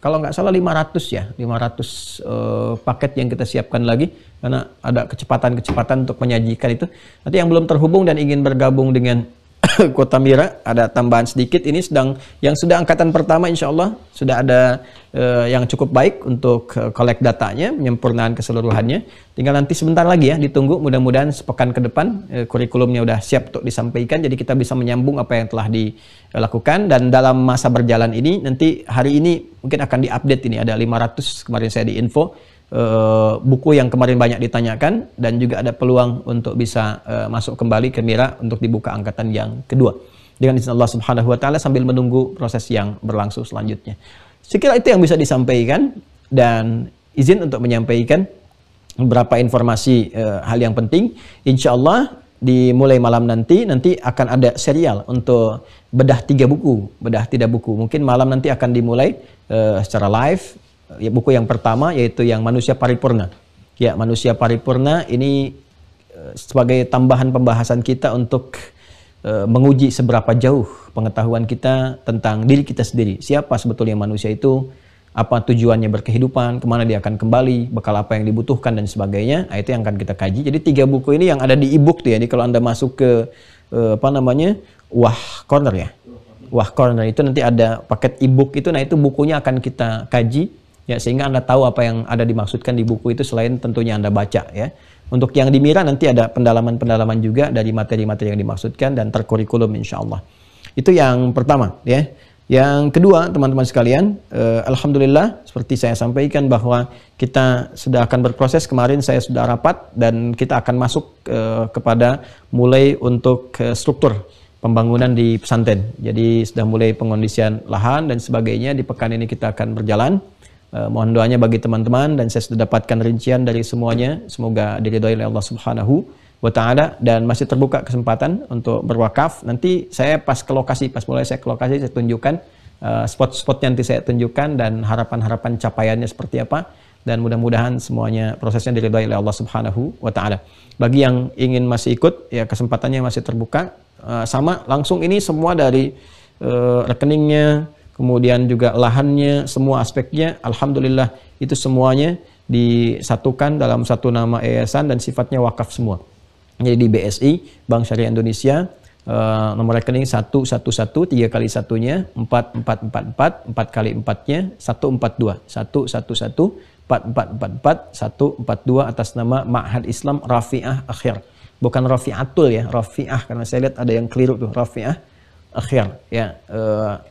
Speaker 1: kalau nggak salah 500 ya, 500 paket yang kita siapkan lagi, karena ada kecepatan-kecepatan untuk menyajikan itu. Nanti yang belum terhubung dan ingin bergabung dengan Kota Mira, ada tambahan sedikit. Ini yang sudah angkatan pertama, insya Allah sudah ada yang cukup baik untuk collect datanya, penyempurnaan keseluruhannya. Tinggal nanti sebentar lagi ya, ditunggu. Mudah-mudahan sepekan ke depan kurikulumnya udah siap untuk disampaikan, jadi kita bisa menyambung apa yang telah dilakukan. Dan dalam masa berjalan ini, nanti hari ini mungkin akan diupdate ini, ada 500 kemarin saya di info. Buku yang kemarin banyak ditanyakan, dan juga ada peluang untuk bisa masuk kembali ke Mira untuk dibuka angkatan yang kedua dengan izin Allah Subhanahu wa taala, sambil menunggu proses yang berlangsung selanjutnya. Sekira itu yang bisa disampaikan, dan izin untuk menyampaikan beberapa informasi hal yang penting. Insya Allah dimulai malam nanti akan ada serial untuk bedah 3 buku, bedah 3 buku. Mungkin malam nanti akan dimulai secara live. Ya, buku yang pertama yaitu yang Manusia Paripurna. Ya, Manusia Paripurna ini sebagai tambahan pembahasan kita untuk menguji seberapa jauh pengetahuan kita tentang diri kita sendiri. Siapa sebetulnya manusia itu, apa tujuannya berkehidupan, kemana dia akan kembali, bekal apa yang dibutuhkan dan sebagainya. Nah, itu yang akan kita kaji. Jadi 3 buku ini yang ada di e-book tuh ya. Jadi kalau Anda masuk ke Wah Corner ya. Wah Corner itu nanti ada paket e-book itu. Nah, itu bukunya akan kita kaji. Ya, sehingga Anda tahu apa yang ada dimaksudkan di buku itu selain tentunya Anda baca ya. Untuk yang di Mira nanti ada pendalaman-pendalaman juga dari materi-materi yang dimaksudkan dan terkurikulum insya Allah. Itu yang pertama ya. Yang kedua, teman-teman sekalian, alhamdulillah seperti saya sampaikan bahwa kita sudah akan berproses. Kemarin saya sudah rapat dan kita akan masuk kepada mulai untuk struktur pembangunan di pesantren. Jadi sudah mulai pengondisian lahan dan sebagainya. Di pekan ini kita akan berjalan. Mohon doanya bagi teman-teman, dan saya sudah dapatkan rincian dari semuanya. Semoga diridhoi oleh Allah Subhanahu wa Ta'ala, dan masih terbuka kesempatan untuk berwakaf. Nanti saya pas ke lokasi, pas mulai saya ke lokasi, saya tunjukkan spot-spotnya, nanti saya tunjukkan dan harapan-harapan capaiannya seperti apa, dan mudah-mudahan semuanya prosesnya diridhoi oleh Allah Subhanahu wa Ta'ala. Bagi yang ingin masih ikut, ya kesempatannya masih terbuka. Sama langsung ini semua dari rekeningnya, kemudian juga lahannya, semua aspeknya, alhamdulillah itu semuanya disatukan dalam satu nama yayasan dan sifatnya wakaf semua. Jadi di BSI, Bank Syariah Indonesia, nomor rekening 111, 3 kali 1-nya, 4444, 4 kali 4-nya, 142, 111, 4444, 142 atas nama Ma'had Islam Rafi'ah Akhir. Bukan Rafi'atul ya, Rafi'ah, karena saya lihat ada yang keliru tuh, Rafi'ah Akhir. Ya,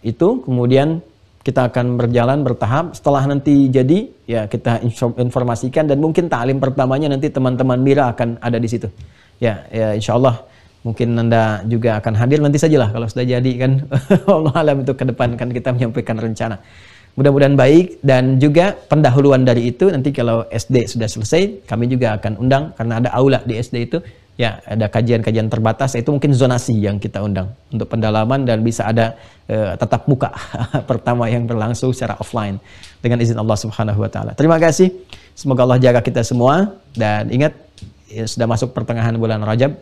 Speaker 1: itu kemudian kita akan berjalan bertahap. Setelah nanti jadi, ya kita informasikan, dan mungkin ta'lim pertamanya nanti teman-teman Mira akan ada di situ. Ya, insya Allah mungkin Anda juga akan hadir, nanti sajalah kalau sudah jadi kan. Allah alam, itu ke depan kan kita menyampaikan rencana. Mudah-mudahan baik, dan juga pendahuluan dari itu nanti kalau SD sudah selesai, kami juga akan undang, karena ada aula di SD itu. Ya, ada kajian-kajian terbatas, itu mungkin zonasi yang kita undang untuk pendalaman, dan bisa ada tatap muka pertama yang berlangsung secara offline dengan izin Allah Subhanahu wa Ta'ala. Terima kasih. Semoga Allah jaga kita semua, dan ingat ya, sudah masuk pertengahan bulan Rajab.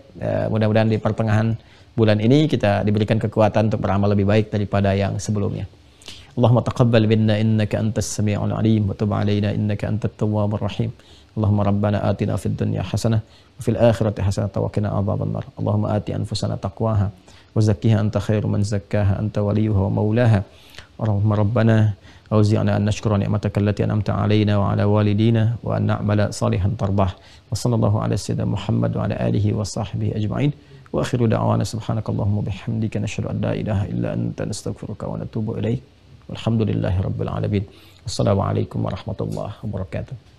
Speaker 1: Mudah-mudahan di pertengahan bulan ini kita diberikan kekuatan untuk beramal lebih baik daripada yang sebelumnya. Allahumma taqabbal minna innaka antas sami'ul alim wa tub 'alaina innaka antat tawwabur rahim. Allahumma rabbana atina fid dunya hasanah wa fil akhirati hasanah wa qina adzabannar. Allahumma ati anfusana taqwaha wa zakkiha anta khairu man zakkaha anta waliyuha wa maulaha. Allahumma rabbana awzi'na an nashkura ni'mataka allati an'amta 'alaina wa 'ala walidina wa an na'mala salihan tardah. Wa sallallahu ala sayyidina Muhammad wa ala alihi wa sahbihi ajma'in. Wa akhiru da'wana subhanakallahumma bihamdika nashhadu an la ilaha illa anta nastaghfiruka wa natubu ilaik. Walhamdulillahi rabbil alamin. Wassalamualaikum warahmatullahi wabarakatuh.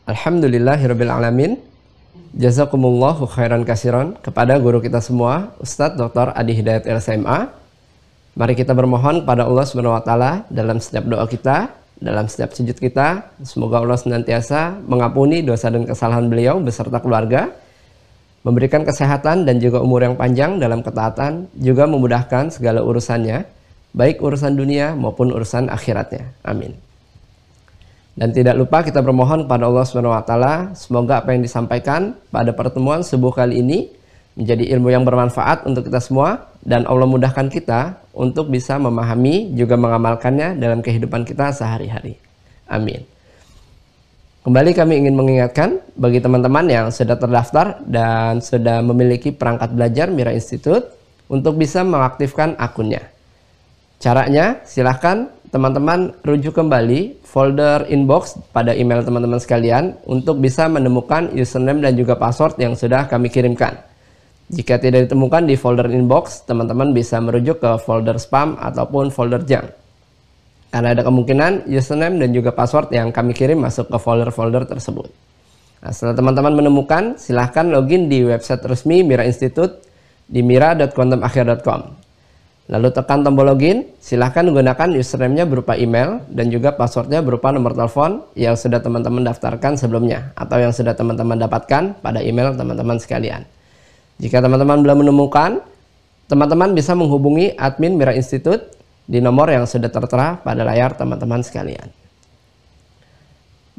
Speaker 2: Alhamdulillahirrabbilalamin. Jazakumullahu khairan kasiran kepada guru kita semua, Ustadz Dr. Adi Hidayat LSMA. Mari kita bermohon kepada Allah Subhanahu wa Ta'ala dalam setiap doa kita, dalam setiap sujud kita. Semoga Allah senantiasa mengampuni dosa dan kesalahan beliau beserta keluarga, memberikan kesehatan dan juga umur yang panjang dalam ketaatan, juga memudahkan segala urusannya, baik urusan dunia maupun urusan akhiratnya. Amin. Dan tidak lupa kita bermohon kepada Allah Subhanahu wa Ta'ala, semoga apa yang disampaikan pada pertemuan subuh kali ini menjadi ilmu yang bermanfaat untuk kita semua, dan Allah mudahkan kita untuk bisa memahami juga mengamalkannya dalam kehidupan kita sehari-hari. Amin. Kembali kami ingin mengingatkan bagi teman-teman yang sudah terdaftar dan sudah memiliki perangkat belajar Mira Institute untuk bisa mengaktifkan akunnya. Caranya silahkan teman-teman rujuk kembali folder inbox pada email teman-teman sekalian untuk bisa menemukan username dan juga password yang sudah kami kirimkan. Jika tidak ditemukan di folder inbox, teman-teman bisa merujuk ke folder spam ataupun folder junk. Karena ada kemungkinan username dan juga password yang kami kirim masuk ke folder-folder tersebut. Nah, setelah teman-teman menemukan, silahkan login di website resmi Mira Institute di mira.quantumakhir.com. Lalu tekan tombol login, silahkan gunakan username-nya berupa email dan juga password-nya berupa nomor telepon yang sudah teman-teman daftarkan sebelumnya atau yang sudah teman-teman dapatkan pada email teman-teman sekalian. Jika teman-teman belum menemukan, teman-teman bisa menghubungi admin Mira Institute di nomor yang sudah tertera pada layar teman-teman sekalian.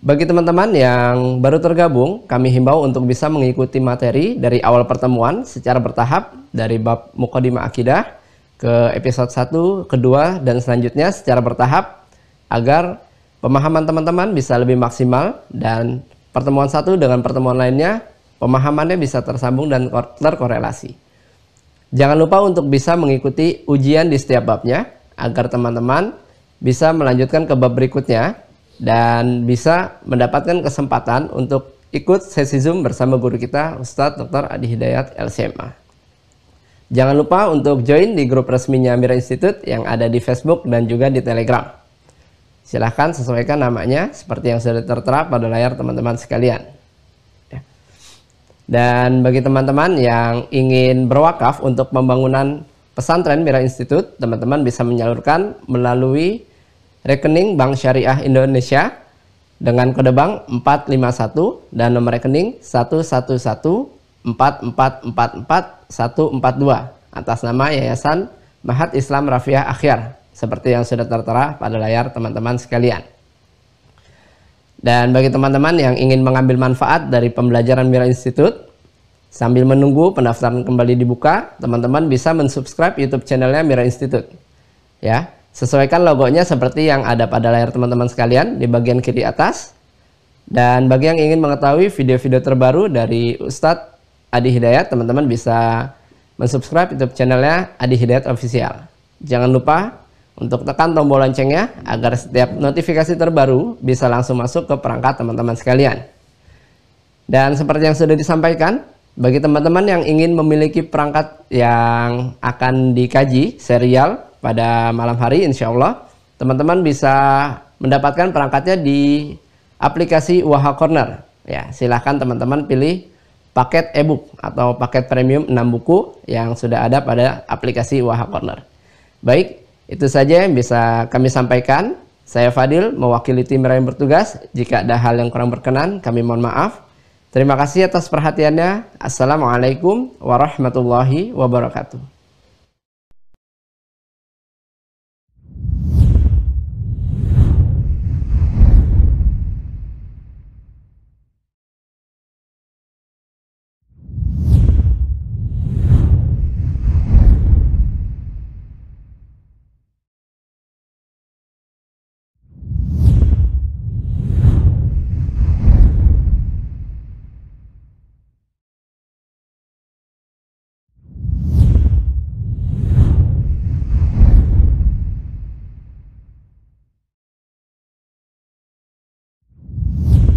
Speaker 2: Bagi teman-teman yang baru tergabung, kami himbau untuk bisa mengikuti materi dari awal pertemuan secara bertahap dari bab Muqaddimah Akidah ke episode 1, kedua, dan selanjutnya secara bertahap agar pemahaman teman-teman bisa lebih maksimal dan pertemuan satu dengan pertemuan lainnya pemahamannya bisa tersambung dan terkorelasi. Jangan lupa untuk bisa mengikuti ujian di setiap babnya agar teman-teman bisa melanjutkan ke bab berikutnya dan bisa mendapatkan kesempatan untuk ikut sesi Zoom bersama guru kita Ustadz Dr. Adi Hidayat LCMA. Jangan lupa untuk join di grup resminya Mira Institute yang ada di Facebook dan juga di Telegram. Silahkan sesuaikan namanya seperti yang sudah tertera pada layar teman-teman sekalian. Dan bagi teman-teman yang ingin berwakaf untuk pembangunan pesantren Mira Institute, teman-teman bisa menyalurkan melalui rekening Bank Syariah Indonesia dengan kode bank 451 dan nomor rekening 11144444142 atas nama Yayasan Mahat Islam Rafiah Akhyar seperti yang sudah tertera pada layar teman-teman sekalian. Dan bagi teman-teman yang ingin mengambil manfaat dari pembelajaran Mira Institute sambil menunggu pendaftaran kembali dibuka, teman-teman bisa mensubscribe YouTube channelnya Mira Institute. Ya, sesuaikan logonya seperti yang ada pada layar teman-teman sekalian di bagian kiri atas. Dan bagi yang ingin mengetahui video-video terbaru dari Ustadz Adi Hidayat, teman-teman bisa mensubscribe YouTube channelnya Adi Hidayat Official. Jangan lupa untuk tekan tombol loncengnya agar setiap notifikasi terbaru bisa langsung masuk ke perangkat teman-teman sekalian. Dan seperti yang sudah disampaikan, bagi teman-teman yang ingin memiliki perangkat yang akan dikaji serial pada malam hari, insya Allah teman-teman bisa mendapatkan perangkatnya di aplikasi Waha Corner. Ya, silahkan teman-teman pilih paket e-book atau paket premium 6 buku yang sudah ada pada aplikasi Waha Corner. Baik, itu saja yang bisa kami sampaikan. Saya Fadil, mewakili tim yang bertugas. Jika ada hal yang kurang berkenan, kami mohon maaf. Terima kasih atas perhatiannya. Assalamualaikum warahmatullahi wabarakatuh.